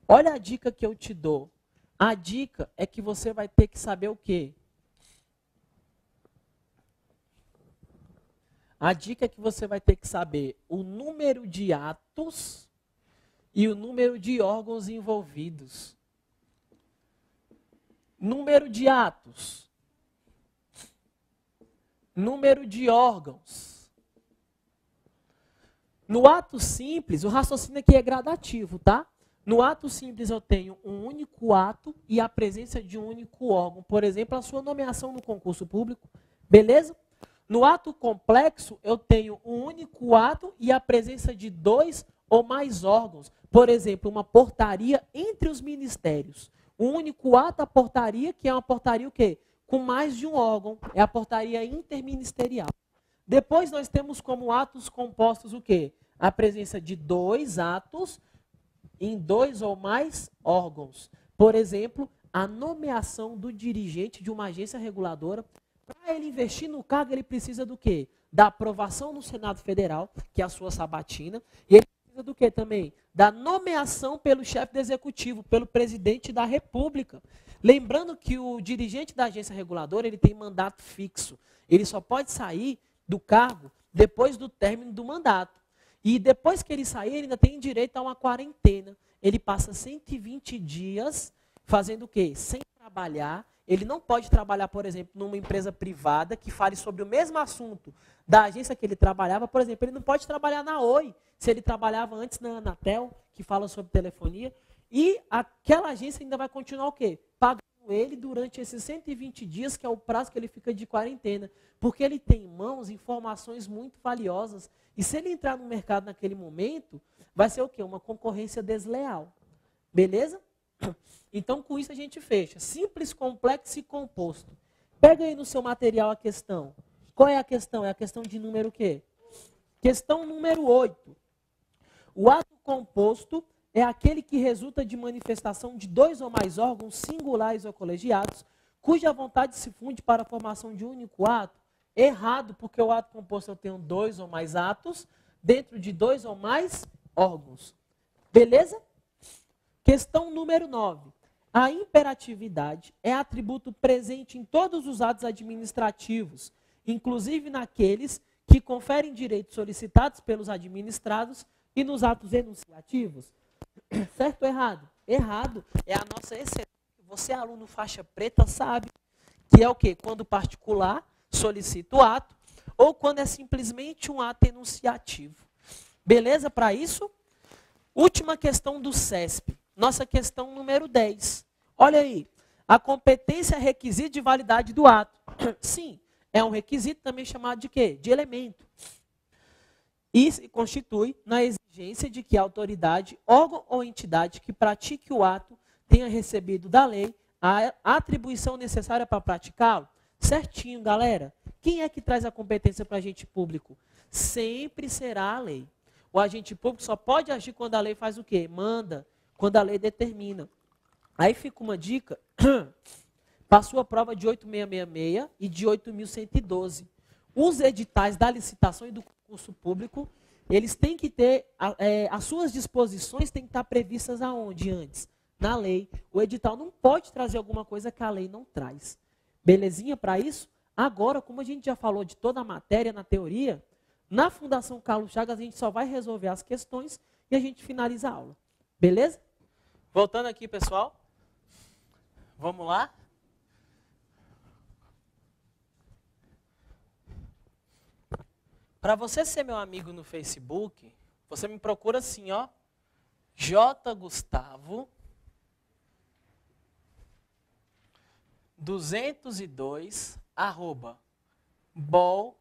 Speaker 1: Olha a dica que eu te dou. A dica é que você vai ter que saber o quê? A dica é que você vai ter que saber o número de atos e o número de órgãos envolvidos. Número de atos. Número de órgãos. No ato simples, o raciocínio aqui é gradativo, tá? No ato simples eu tenho um único ato e a presença de um único órgão. Por exemplo, a sua nomeação no concurso público. Beleza? No ato complexo, eu tenho um único ato e a presença de dois ou mais órgãos. Por exemplo, uma portaria entre os ministérios. Um único ato, a portaria, que é uma portaria o quê? Com mais de um órgão. É a portaria interministerial. Depois nós temos como atos compostos o quê? A presença de dois atos em dois ou mais órgãos. Por exemplo, a nomeação do dirigente de uma agência reguladora. Para ele investir no cargo, ele precisa do quê? Da aprovação no Senado Federal, que é a sua sabatina. E ele precisa do quê também? Da nomeação pelo chefe do executivo, pelo presidente da República. Lembrando que o dirigente da agência reguladora, ele tem mandato fixo. Ele só pode sair do cargo depois do término do mandato. E depois que ele sair, ele ainda tem direito a uma quarentena. Ele passa 120 dias fazendo o quê? Sem trabalhar. Ele não pode trabalhar, por exemplo, numa empresa privada que fale sobre o mesmo assunto da agência que ele trabalhava. Por exemplo, ele não pode trabalhar na Oi, se ele trabalhava antes na Anatel, que fala sobre telefonia. E aquela agência ainda vai continuar o quê? Pagando ele durante esses 120 dias, que é o prazo que ele fica de quarentena. Porque ele tem em mãos informações muito valiosas. E se ele entrar no mercado naquele momento, vai ser o quê? Uma concorrência desleal. Beleza? Então, com isso a gente fecha. Simples, complexo e composto. Pega aí no seu material a questão. Qual é a questão? É a questão de número o quê? Questão número 8. O ato composto é aquele que resulta de manifestação de dois ou mais órgãos singulares ou colegiados, cuja vontade se funde para a formação de um único ato. Errado, porque o ato composto eu tenho dois ou mais atos dentro de dois ou mais órgãos. Beleza? Questão número 9. A imperatividade é atributo presente em todos os atos administrativos, inclusive naqueles que conferem direitos solicitados pelos administrados e nos atos enunciativos. Certo ou errado? Errado é a nossa exceção. Você, aluno faixa preta, sabe que é o quê? Quando o particular solicita o ato ou quando é simplesmente um ato enunciativo. Beleza para isso? Última questão do CESP. Nossa questão número 10. Olha aí. A competência é requisito de validade do ato. Sim, é um requisito também chamado de quê? De elemento. E se constitui na exigência de que a autoridade, órgão ou entidade que pratique o ato tenha recebido da lei a atribuição necessária para praticá-lo. Certinho, galera. Quem é que traz a competência para agente público? Sempre será a lei. O agente público só pode agir quando a lei faz o quê? Manda, quando a lei determina. Aí fica uma dica para a sua prova de 8666 e de 8112. Os editais da licitação e do concurso público, eles têm que ter, as suas disposições têm que estar previstas aonde antes? Na lei. O edital não pode trazer alguma coisa que a lei não traz. Belezinha para isso? Agora, como a gente já falou de toda a matéria na teoria, na Fundação Carlos Chagas a gente só vai resolver as questões e a gente finaliza a aula. Beleza? Voltando aqui, pessoal. Vamos lá? Para você ser meu amigo no Facebook, você me procura assim, ó. J. Gustavo 202 @bol.com.br.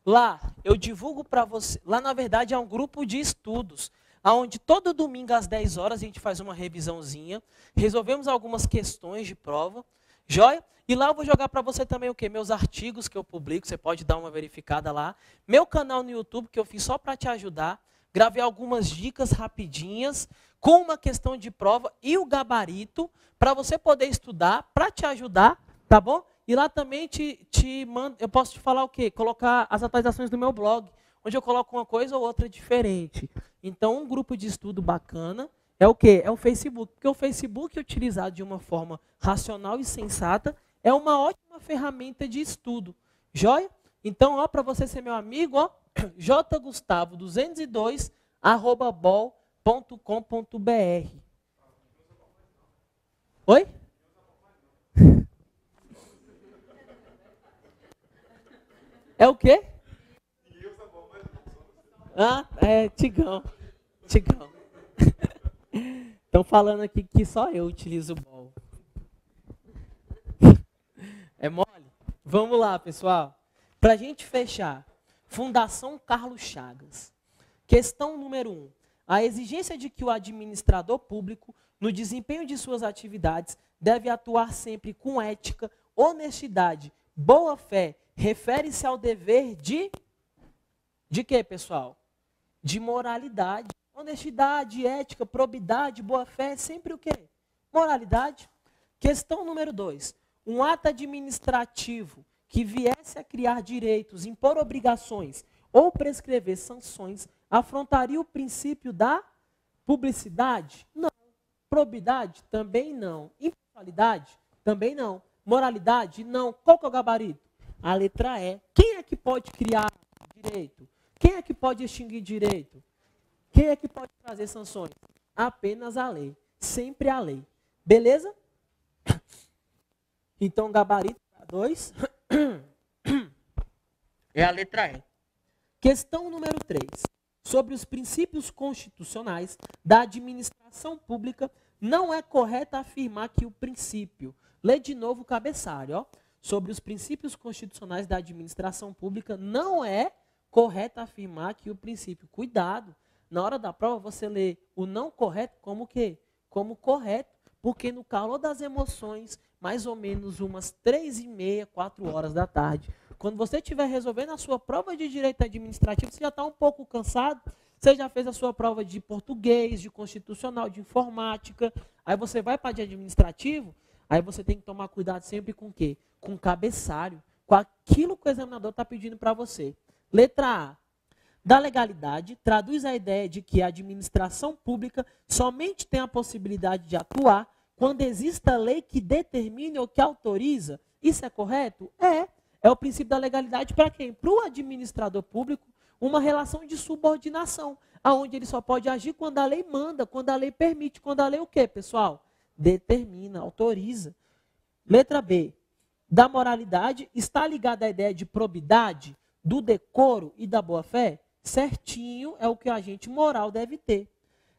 Speaker 1: Lá eu divulgo para você. Lá na verdade é um grupo de estudos, onde todo domingo às 10 horas a gente faz uma revisãozinha, resolvemos algumas questões de prova, joia? E lá eu vou jogar para você também o quê? Meus artigos que eu publico, você pode dar uma verificada lá. Meu canal no YouTube que eu fiz só para te ajudar. Gravei algumas dicas rapidinhas com uma questão de prova e o gabarito para você poder estudar, para te ajudar, tá bom? E lá também te mando, eu posso te falar o quê? Colocar as atualizações do meu blog, onde eu coloco uma coisa ou outra diferente. Então, um grupo de estudo bacana é o quê? É o Facebook. Porque o Facebook, utilizado de uma forma racional e sensata, é uma ótima ferramenta de estudo. Joia? Então, ó, para você ser meu amigo, ó, jgustavo202 @bol.com.br. Oi? É o quê? Ah, é Tigão. Tigão. Estão falando aqui que só eu utilizo o bol. É mole? Vamos lá, pessoal. Para a gente fechar, Fundação Carlos Chagas. Questão número 1. A exigência de que o administrador público, no desempenho de suas atividades, deve atuar sempre com ética, honestidade, boa-fé, refere-se ao dever de quê, pessoal? De moralidade. Honestidade, ética, probidade, boa-fé, sempre o quê? Moralidade. Questão número 2. Um ato administrativo que viesse a criar direitos, impor obrigações ou prescrever sanções, afrontaria o princípio da publicidade? Não. Probidade? Também não. Impessoalidade? Também não. Moralidade? Não. Qual que é o gabarito? A letra E. Quem é que pode criar direito? Quem é que pode extinguir direito? Quem é que pode trazer sanções? Apenas a lei. Sempre a lei. Beleza? Então, gabarito 2 é a letra E. Questão número 3. Sobre os princípios constitucionais da administração pública, não é correto afirmar que o princípio... Lê de novo o cabeçalho, ó. Sobre os princípios constitucionais da administração pública, não é correto afirmar que o princípio... Cuidado, na hora da prova você lê o não correto como o quê? Como correto, porque no calor das emoções, mais ou menos umas 3h30, 4 horas da tarde, quando você estiver resolvendo a sua prova de direito administrativo, você já está um pouco cansado, você já fez a sua prova de português, de constitucional, de informática, aí você vai para de administrativo, aí você tem que tomar cuidado sempre com o quê? Com o cabeçalho, com aquilo que o examinador está pedindo para você. Letra A. Da legalidade, traduz a ideia de que a administração pública somente tem a possibilidade de atuar quando exista lei que determine ou que autoriza. Isso é correto? É. É o princípio da legalidade para quem? Para o administrador público, uma relação de subordinação, aonde ele só pode agir quando a lei manda, quando a lei permite, quando a lei o quê, pessoal? Determina, autoriza. Letra B. Da moralidade está ligada à ideia de probidade, do decoro e da boa-fé? Certinho é o que o agente moral deve ter.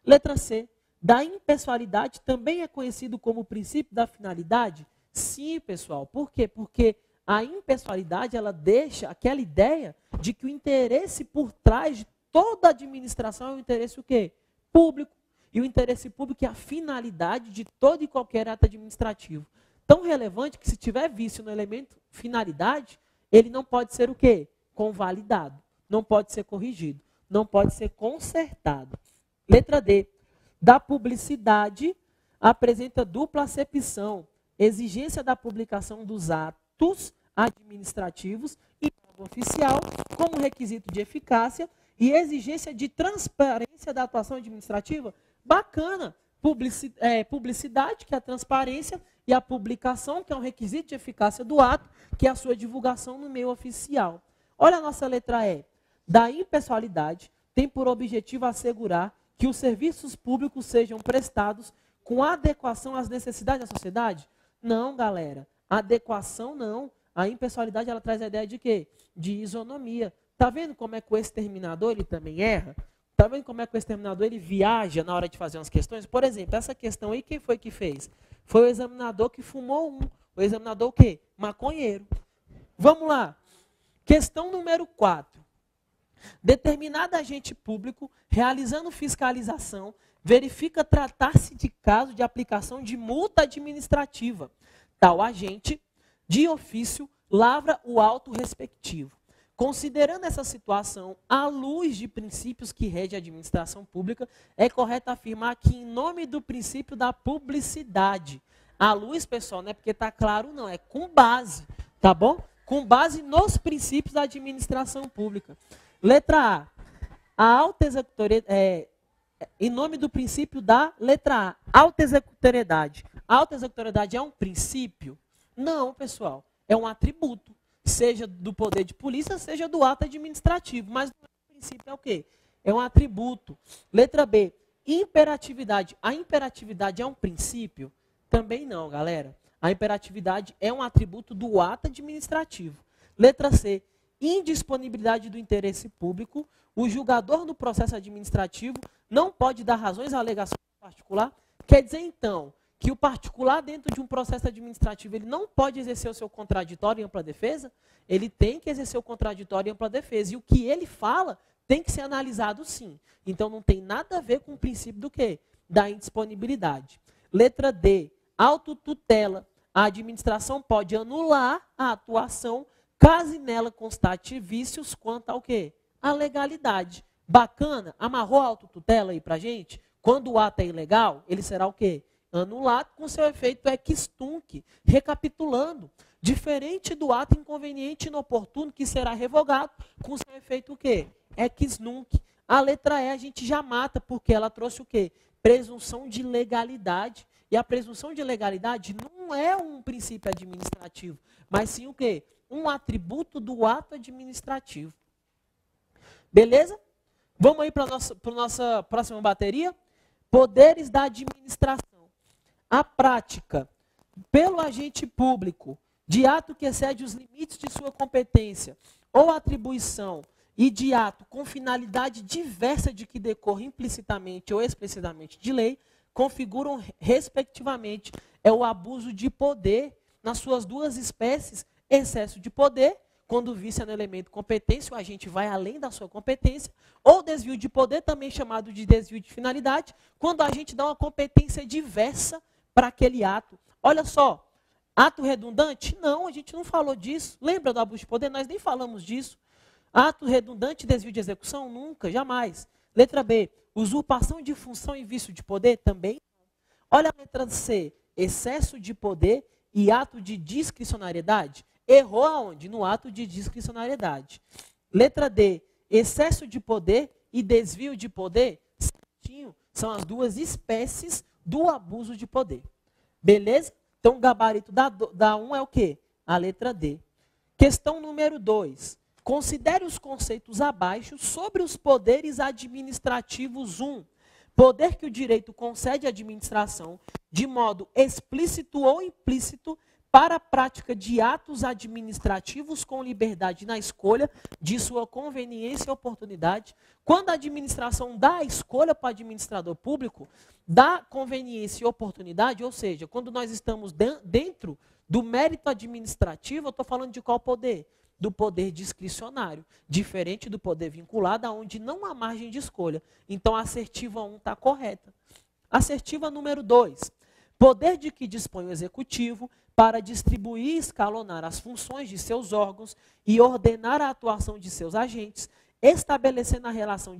Speaker 1: Letra C. Da impessoalidade também é conhecido como o princípio da finalidade? Sim, pessoal. Por quê? Porque a impessoalidade, ela deixa aquela ideia de que o interesse por trás de toda a administração é o interesse o quê? Público. E o interesse público é a finalidade de todo e qualquer ato administrativo. Tão relevante que se tiver vício no elemento finalidade, ele não pode ser o quê? Convalidado. Não pode ser corrigido. Não pode ser consertado. Letra D. Da publicidade apresenta dupla acepção. Exigência da publicação dos atos administrativos e oficial como requisito de eficácia e exigência de transparência da atuação administrativa. Bacana. Publicidade, que é a transparência, e a publicação, que é um requisito de eficácia do ato, que é a sua divulgação no meio oficial. Olha a nossa letra E. Da impessoalidade tem por objetivo assegurar que os serviços públicos sejam prestados com adequação às necessidades da sociedade? Não, galera. Adequação não. A impessoalidade, ela traz a ideia de quê? De isonomia. Tá vendo como é que o exterminador ele também erra? Tá vendo como é que o exterminador ele viaja na hora de fazer umas questões? Por exemplo, essa questão aí, quem foi que fez? Foi o examinador que fumou um. O examinador o quê? Maconheiro. Vamos lá. Questão número 4. Determinado agente público, realizando fiscalização, verifica tratar-se de caso de aplicação de multa administrativa. Tal agente, de ofício, lavra o auto respectivo. Considerando essa situação, à luz de princípios que regem a administração pública, é correto afirmar que, em nome do princípio da publicidade, à luz, pessoal, não é porque está claro, não, é com base, tá bom? Com base nos princípios da administração pública. Letra A. A alta executoriedade, em nome do princípio da letra A, alta executoriedade. A alta executoriedade é um princípio? Não, pessoal, é um atributo. Seja do poder de polícia, seja do ato administrativo. Mas o princípio é o quê? É um atributo. Letra B, imperatividade. A imperatividade é um princípio? Também não, galera. A imperatividade é um atributo do ato administrativo. Letra C, indisponibilidade do interesse público. O julgador no processo administrativo não pode dar razões à alegação particular. Quer dizer, então, que o particular dentro de um processo administrativo ele não pode exercer o seu contraditório em ampla defesa, ele tem que exercer o contraditório em ampla defesa. E o que ele fala tem que ser analisado sim. Então não tem nada a ver com o princípio do quê? Da indisponibilidade. Letra D, autotutela. A administração pode anular a atuação caso nela constate vícios quanto ao quê? A legalidade. Bacana? Amarrou a autotutela aí pra gente? Quando o ato é ilegal, ele será o quê? Anulado com seu efeito ex tunc. Recapitulando, diferente do ato inconveniente e inoportuno que será revogado com seu efeito o quê? Ex nunc. A letra E a gente já mata porque ela trouxe o quê? Presunção de legalidade. E a presunção de legalidade não é um princípio administrativo, mas sim o quê? Um atributo do ato administrativo. Beleza? Vamos aí para a nossa próxima bateria? Poderes da administração. A prática, pelo agente público, de ato que excede os limites de sua competência ou atribuição e de ato com finalidade diversa de que decorre implicitamente ou explicitamente de lei, configuram, respectivamente, o abuso de poder nas suas duas espécies, excesso de poder, quando vícia no elemento competência, o agente vai além da sua competência, ou desvio de poder, também chamado de desvio de finalidade, quando a gente dá uma competência diversa para aquele ato. Olha só, ato redundante? Não, a gente não falou disso. Lembra do abuso de poder? Nós nem falamos disso. Ato redundante, desvio de execução? Nunca, jamais. Letra B, usurpação de função e vício de poder? Também não. Olha a letra C, excesso de poder e ato de discricionariedade? Errou aonde? No ato de discricionariedade. Letra D, excesso de poder e desvio de poder? Certinho, são as duas espécies do abuso de poder. Beleza? Então, o gabarito da 1 é o quê? A letra D. Questão número 2. Considere os conceitos abaixo sobre os poderes administrativos 1. Poder que o direito concede à administração de modo explícito ou implícito para a prática de atos administrativos com liberdade na escolha de sua conveniência e oportunidade. Quando a administração dá a escolha para o administrador público, dá conveniência e oportunidade, ou seja, quando nós estamos dentro do mérito administrativo, eu estou falando de qual poder? Do poder discricionário, diferente do poder vinculado, onde não há margem de escolha. Então, a assertiva 1 está correta. Assertiva número 2. Poder de que dispõe o executivo para distribuir e escalonar as funções de seus órgãos e ordenar a atuação de seus agentes, estabelecendo a relação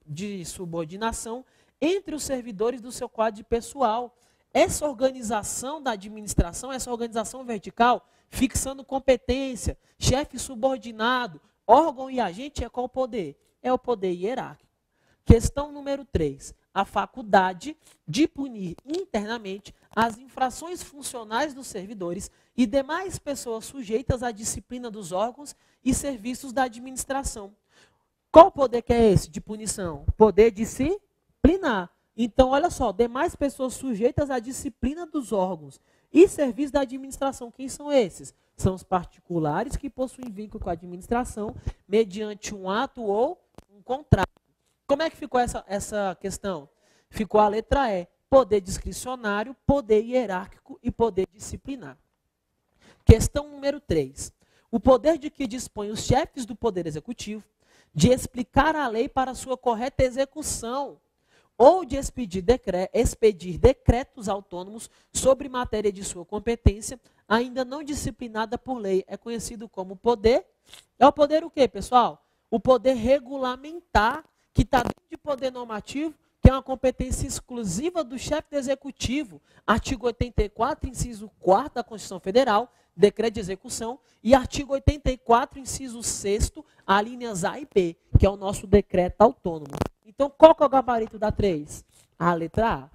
Speaker 1: de subordinação entre os servidores do seu quadro pessoal. Essa organização da administração, essa organização vertical, fixando competência, chefe subordinado, órgão e agente, é qual poder? É o poder hierárquico. Questão número 3. A faculdade de punir internamente as infrações funcionais dos servidores e demais pessoas sujeitas à disciplina dos órgãos e serviços da administração. Qual poder que é esse de punição? Poder disciplinar. Então, olha só, demais pessoas sujeitas à disciplina dos órgãos e serviços da administração. Quem são esses? São os particulares que possuem vínculo com a administração mediante um ato ou um contrato. Como é que ficou essa questão? Ficou a letra E. Poder discricionário, poder hierárquico e poder disciplinar. Questão número 3. O poder de que dispõem os chefes do Poder Executivo de explicar a lei para sua correta execução ou de expedir decretos autônomos sobre matéria de sua competência, ainda não disciplinada por lei, é conhecido como poder. É o poder o quê, pessoal? O poder regulamentar, que está dentro de poder normativo, que é uma competência exclusiva do chefe do executivo. Artigo 84, inciso 4 da Constituição Federal, decreto de execução, e artigo 84, inciso 6º, alíneas A e B, que é o nosso decreto autônomo. Então, qual que é o gabarito da 3? A letra A.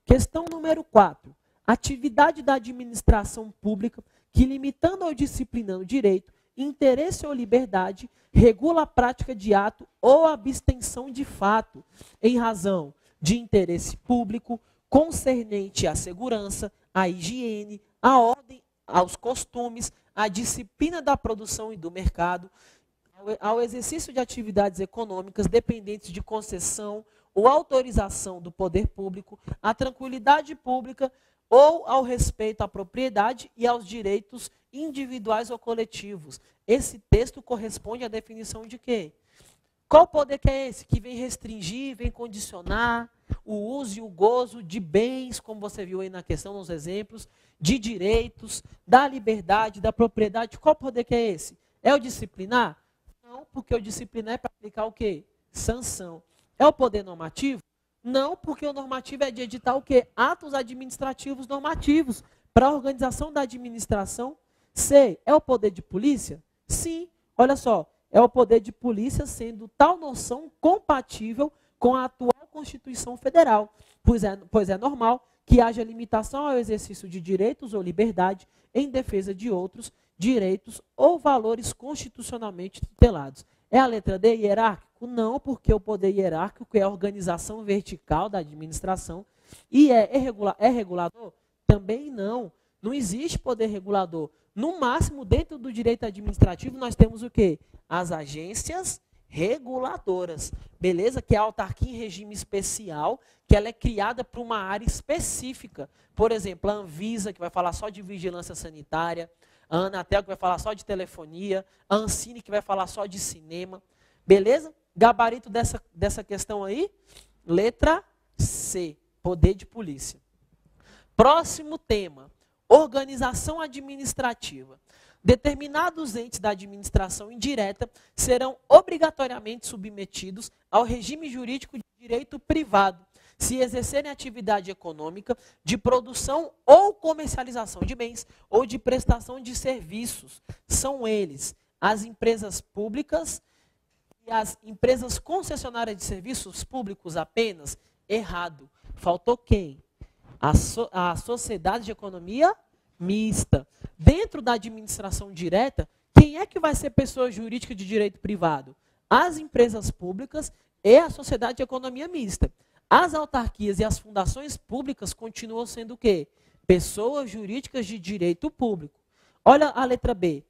Speaker 1: Questão número 4. Atividade da administração pública que, limitando ou disciplinando direito, interesse ou liberdade, regula a prática de ato ou abstenção de fato, em razão de interesse público, concernente à segurança, à higiene, à ordem, aos costumes, à disciplina da produção e do mercado, ao exercício de atividades econômicas dependentes de concessão ou autorização do poder público, à tranquilidade pública ou ao respeito à propriedade e aos direitos individuais ou coletivos. Esse texto corresponde à definição de quê? Qual poder que é esse? Que vem restringir, vem condicionar o uso e o gozo de bens, como você viu aí na questão, nos exemplos, de direitos, da liberdade, da propriedade. Qual poder que é esse? É o disciplinar? Não, porque o disciplinar é para aplicar o quê? Sanção. É o poder normativo? Não, porque o normativo é de editar o quê? Atos administrativos normativos para a organização da administração. C, é o poder de polícia? Sim, olha só, é o poder de polícia sendo tal noção compatível com a atual Constituição Federal, pois é normal que haja limitação ao exercício de direitos ou liberdade em defesa de outros direitos ou valores constitucionalmente tutelados. É a letra D, hierárquico? Não, porque o poder hierárquico é a organização vertical da administração. E é regulador? Também não. Não existe poder regulador. No máximo, dentro do direito administrativo, nós temos o quê? As agências reguladoras. Beleza? Que é a autarquia em regime especial, que ela é criada para uma área específica. Por exemplo, a Anvisa, que vai falar só de vigilância sanitária, a Anatel, que vai falar só de telefonia, a Ancine, que vai falar só de cinema. Beleza? Gabarito dessa questão aí? Letra C, poder de polícia. Próximo tema, organização administrativa. Determinados entes da administração indireta serão obrigatoriamente submetidos ao regime jurídico de direito privado, se exercerem atividade econômica de produção ou comercialização de bens ou de prestação de serviços. São eles as empresas públicas e as empresas concessionárias de serviços públicos apenas. Errado. Faltou quem? A sociedade de economia mista. Dentro da administração direta, quem é que vai ser pessoa jurídica de direito privado? As empresas públicas e a sociedade de economia mista. As autarquias e as fundações públicas continuam sendo o quê? Pessoas jurídicas de direito público. Olha a letra B.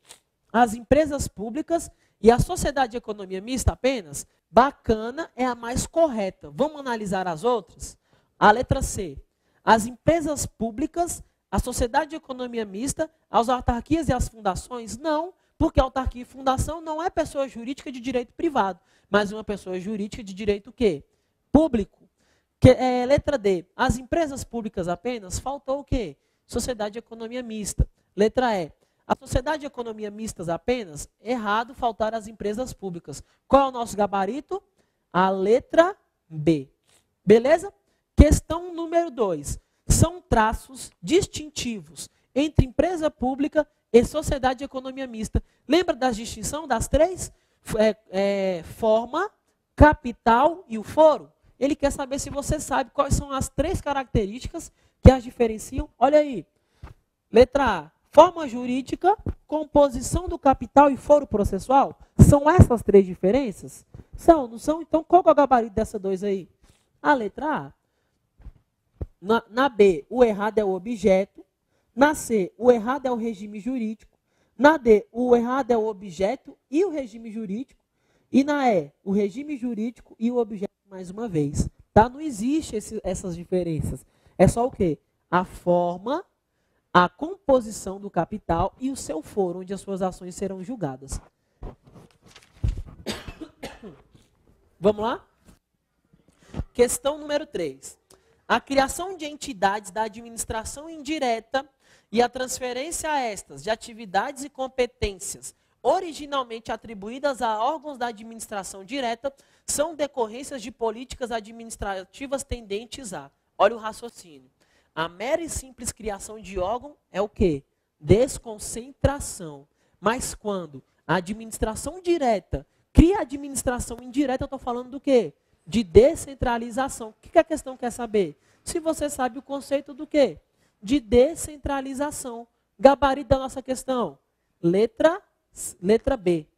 Speaker 1: As empresas públicas e a sociedade de economia mista apenas? Bacana, é a mais correta. Vamos analisar as outras? A letra C. As empresas públicas, a sociedade de economia mista, as autarquias e as fundações? Não, porque autarquia e fundação não é pessoa jurídica de direito privado, mas uma pessoa jurídica de direito o quê? Público. Letra D. As empresas públicas apenas? Faltou o quê? Sociedade de economia mista. Letra E. A sociedade de economia mistas apenas? Errado, faltar as empresas públicas. Qual é o nosso gabarito? A letra B. Beleza? Questão número 2. São traços distintivos entre empresa pública e sociedade de economia mista. Lembra da distinção das três? Forma, capital e o foro. Ele quer saber se você sabe quais são as três características que as diferenciam. Olha aí. Letra A. Forma jurídica, composição do capital e foro processual. São essas três diferenças? São, não são? Então, qual que é o gabarito dessa dois aí? A letra A. Na B, o errado é o objeto. Na C, o errado é o regime jurídico. Na D, o errado é o objeto e o regime jurídico. E na E, o regime jurídico e o objeto mais uma vez. Tá? Não existe essas diferenças. É só o quê? A forma, a composição do capital e o seu foro, onde as suas ações serão julgadas. Vamos lá? Questão número 3. A criação de entidades da administração indireta e a transferência a estas de atividades e competências originalmente atribuídas a órgãos da administração direta são decorrências de políticas administrativas tendentes a, olha o raciocínio, a mera e simples criação de órgão é o quê? Desconcentração. Mas quando a administração direta cria a administração indireta, eu estou falando do quê? De descentralização. O que a questão quer saber? Se você sabe o conceito do quê? De descentralização. Gabarito da nossa questão. Letra B.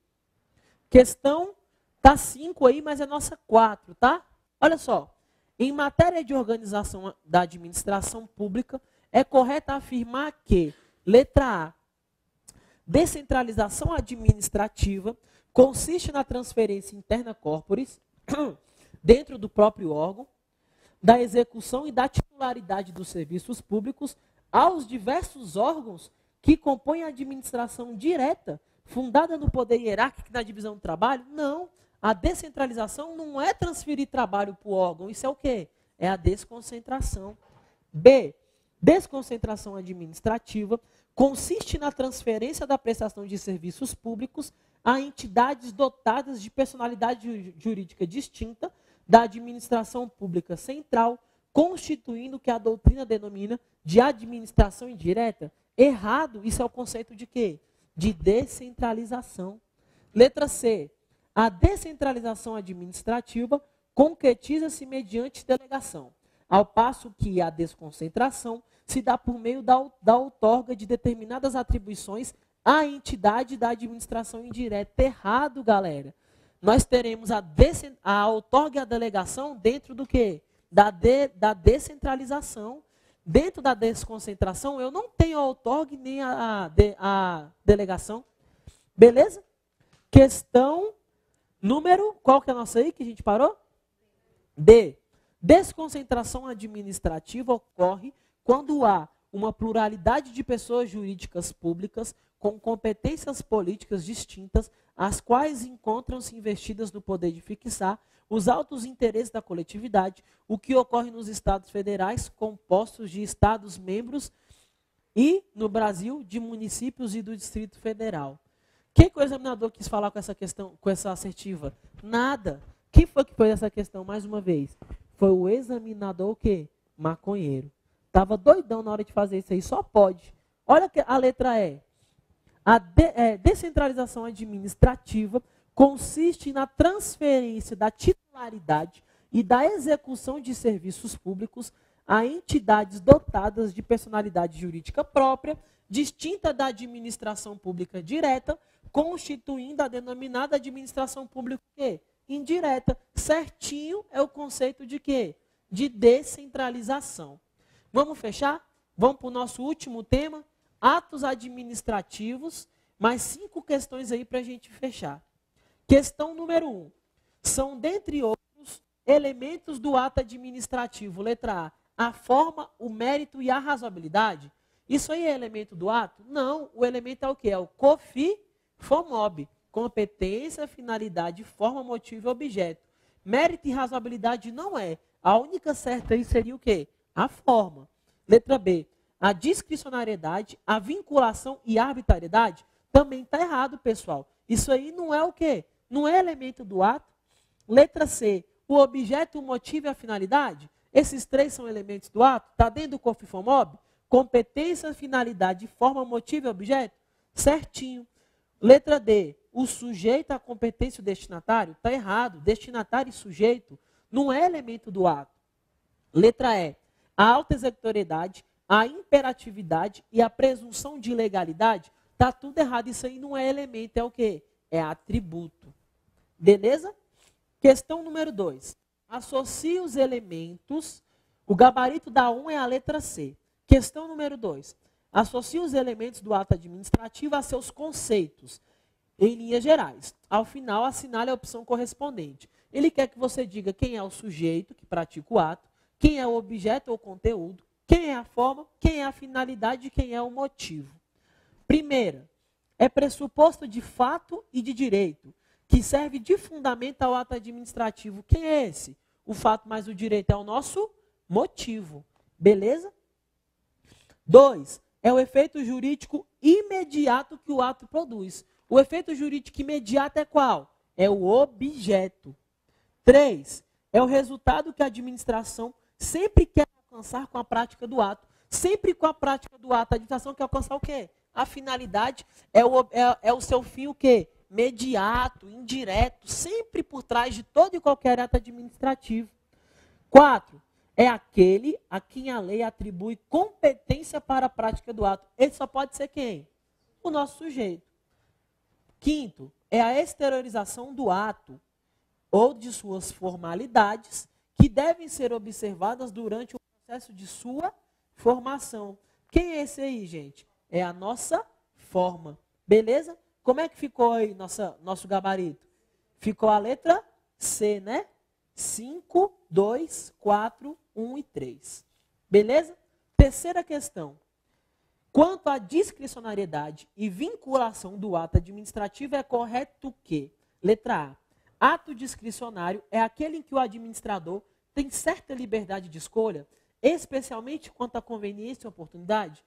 Speaker 1: Questão tá 5 aí, mas é nossa 4, tá? Olha só. Em matéria de organização da administração pública, é correto afirmar que, letra A, descentralização administrativa consiste na transferência interna corporis, dentro do próprio órgão, da execução e da titularidade dos serviços públicos aos diversos órgãos que compõem a administração direta, fundada no poder hierárquico e na divisão do trabalho? Não. A descentralização não é transferir trabalho para o órgão. Isso é o quê? É a desconcentração. B. Desconcentração administrativa consiste na transferência da prestação de serviços públicos a entidades dotadas de personalidade jurídica distinta da administração pública central, constituindo o que a doutrina denomina de administração indireta. Errado, isso é o conceito de quê? De descentralização. Letra C. A descentralização administrativa concretiza-se mediante delegação, ao passo que a desconcentração se dá por meio da outorga de determinadas atribuições à entidade da administração indireta. Errado, galera. Nós teremos a outorga e a delegação dentro do quê? Da descentralização. Dentro da desconcentração, eu não tenho a outorga nem a delegação. Beleza? Questão número, qual que é a nossa aí que a gente parou? D. Desconcentração administrativa ocorre quando há uma pluralidade de pessoas jurídicas públicas com competências políticas distintas, as quais encontram-se investidas no poder de fixar os altos interesses da coletividade, o que ocorre nos estados federais compostos de estados-membros e, no Brasil, de municípios e do Distrito Federal. O que o examinador quis falar com essa questão, com essa assertiva? Nada. Quem foi que fez essa questão, mais uma vez? Foi o examinador o quê? Maconheiro. Estava doidão na hora de fazer isso aí, só pode. Olha a letra E. A descentralização administrativa consiste na transferência da titularidade e da execução de serviços públicos a entidades dotadas de personalidade jurídica própria, distinta da administração pública direta, constituindo a denominada administração pública indireta. Certinho é o conceito de quê? De descentralização. Vamos fechar? Vamos para o nosso último tema, atos administrativos, mais 5 questões aí para a gente fechar. Questão número 1. São, dentre outros, elementos do ato administrativo. Letra A forma, o mérito e a razoabilidade. Isso aí é elemento do ato? Não, o elemento é o quê? É o COFI-FOMOB. Competência, finalidade, forma, motivo e objeto. Mérito e razoabilidade não é. A única certa aí seria o quê? A forma. Letra B. A discricionariedade, a vinculação e a arbitrariedade também está errado, pessoal. Isso aí não é o quê? Não é elemento do ato. Letra C. O objeto, o motivo e a finalidade. Esses 3 são elementos do ato. Está dentro do COFI-FOMOB? Competência, finalidade, forma, motivo e objeto? Certinho. Letra D. O sujeito, a competência e o destinatário? Está errado. Destinatário e sujeito não é elemento do ato. Letra E. A autoexecutoriedade, a imperatividade e a presunção de legalidade? Está tudo errado. Isso aí não é elemento, é o quê? É atributo. Beleza? Questão número 2. Associe os elementos. O gabarito da 1 é a letra C. Questão número 2. Associe os elementos do ato administrativo a seus conceitos, em linhas gerais. Ao final, assinale a opção correspondente. Ele quer que você diga quem é o sujeito que pratica o ato, quem é o objeto ou conteúdo, quem é a forma, quem é a finalidade e quem é o motivo. Primeira, é pressuposto de fato e de direito, que serve de fundamento ao ato administrativo. Quem é esse? O fato mais o direito é o nosso motivo. Beleza? 2. É o efeito jurídico imediato que o ato produz. O efeito jurídico imediato é qual? É o objeto. 3. É o resultado que a administração sempre quer alcançar com a prática do ato. Sempre com a prática do ato, a administração quer alcançar o quê? A finalidade é o seu fim o quê? Mediato, indireto, sempre por trás de todo e qualquer ato administrativo. 4. É aquele a quem a lei atribui competência para a prática do ato. Ele só pode ser quem? O nosso sujeito. 5. É a exteriorização do ato ou de suas formalidades que devem ser observadas durante o processo de sua formação. Quem é esse aí, gente? É a nossa forma. Beleza? Como é que ficou aí nosso gabarito? Ficou a letra C, né? 5, 2, 4, 1 e 3. Beleza? Terceira questão. Quanto à discricionariedade e vinculação do ato administrativo, é correto que, letra A, ato discricionário é aquele em que o administrador tem certa liberdade de escolha, especialmente quanto à conveniência e oportunidade.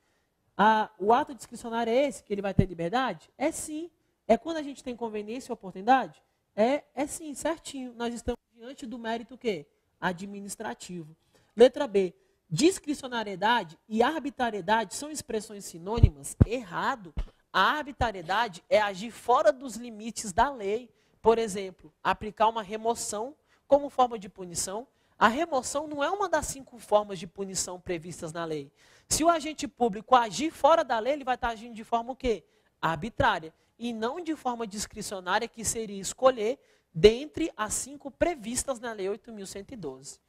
Speaker 1: O ato discricionário é esse, que ele vai ter liberdade? É sim. É quando a gente tem conveniência e oportunidade? É sim, certinho. Nós estamos diante do mérito o quê? Administrativo. Letra B. Discricionariedade e arbitrariedade são expressões sinônimas? Errado. A arbitrariedade é agir fora dos limites da lei. Por exemplo, aplicar uma remoção como forma de punição. A remoção não é uma das 5 formas de punição previstas na lei. Se o agente público agir fora da lei, ele vai estar agindo de forma o quê? Arbitrária. E não de forma discricionária, que seria escolher dentre as 5 previstas na Lei 8.112.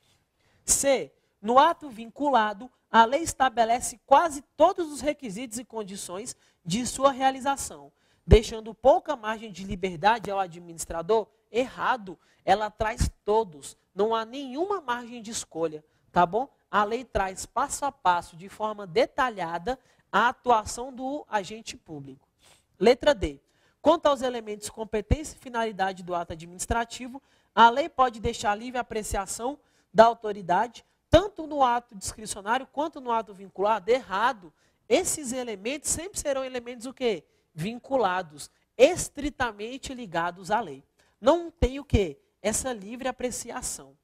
Speaker 1: C. No ato vinculado, a lei estabelece quase todos os requisitos e condições de sua realização, deixando pouca margem de liberdade ao administrador. Errado. Ela traz todos. Não há nenhuma margem de escolha. Tá bom? A lei traz passo a passo, de forma detalhada, a atuação do agente público. Letra D. Quanto aos elementos competência e finalidade do ato administrativo, a lei pode deixar livre a apreciação da autoridade, tanto no ato discricionário quanto no ato vinculado. Errado. Esses elementos sempre serão elementos o quê? Vinculados, estritamente ligados à lei. Não tem o quê? Essa livre apreciação.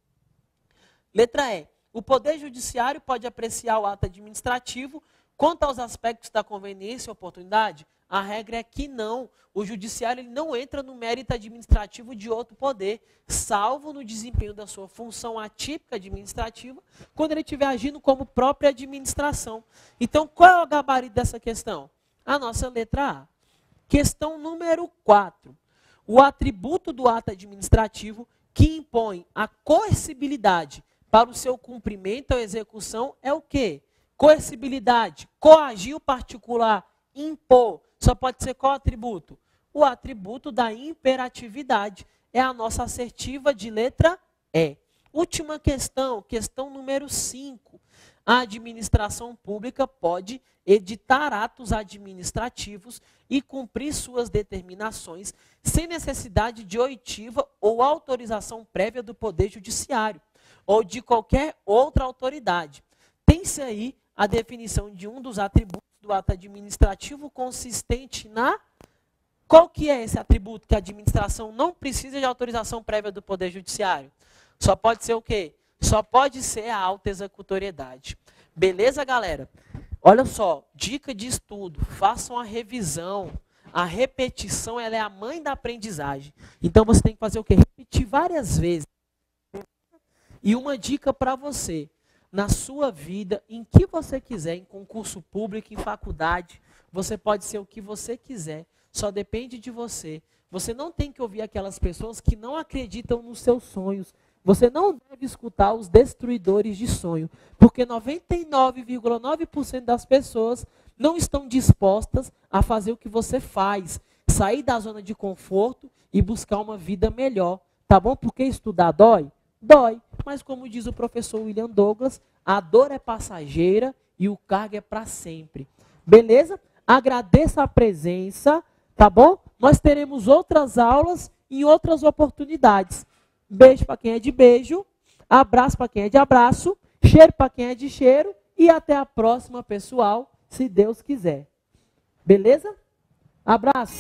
Speaker 1: Letra E. O Poder Judiciário pode apreciar o ato administrativo quanto aos aspectos da conveniência e oportunidade. A regra é que não. O judiciário ele não entra no mérito administrativo de outro poder, salvo no desempenho da sua função atípica administrativa, quando ele estiver agindo como própria administração. Então, qual é o gabarito dessa questão? A nossa letra A. Questão número 4. O atributo do ato administrativo que impõe a coercibilidade para o seu cumprimento ou execução é o quê? Coercibilidade, coagir o particular, impor. Só pode ser qual atributo? O atributo da imperatividade. É a nossa assertiva de letra E. Última questão, questão número 5. A administração pública pode editar atos administrativos e cumprir suas determinações sem necessidade de oitiva ou autorização prévia do Poder Judiciário ou de qualquer outra autoridade. Tem-se aí a definição de um dos atributos do ato administrativo consistente na... Qual que é esse atributo que a administração não precisa de autorização prévia do Poder Judiciário? Só pode ser o quê? Só pode ser a autoexecutoriedade. Beleza, galera? Olha só, dica de estudo, façam a revisão. A repetição ela é a mãe da aprendizagem. Então você tem que fazer o quê? Repetir várias vezes. E uma dica para você, na sua vida, em que você quiser, em concurso público, em faculdade, você pode ser o que você quiser, só depende de você. Você não tem que ouvir aquelas pessoas que não acreditam nos seus sonhos. Você não deve escutar os destruidores de sonho, porque 99,9% das pessoas não estão dispostas a fazer o que você faz, sair da zona de conforto e buscar uma vida melhor, tá bom? Porque estudar dói? Dói, mas como diz o professor William Douglas, a dor é passageira e o cargo é para sempre. Beleza? Agradeço a presença, tá bom? Nós teremos outras aulas em outras oportunidades. Beijo para quem é de beijo, abraço para quem é de abraço, cheiro para quem é de cheiro e até a próxima, pessoal, se Deus quiser. Beleza? Abraço.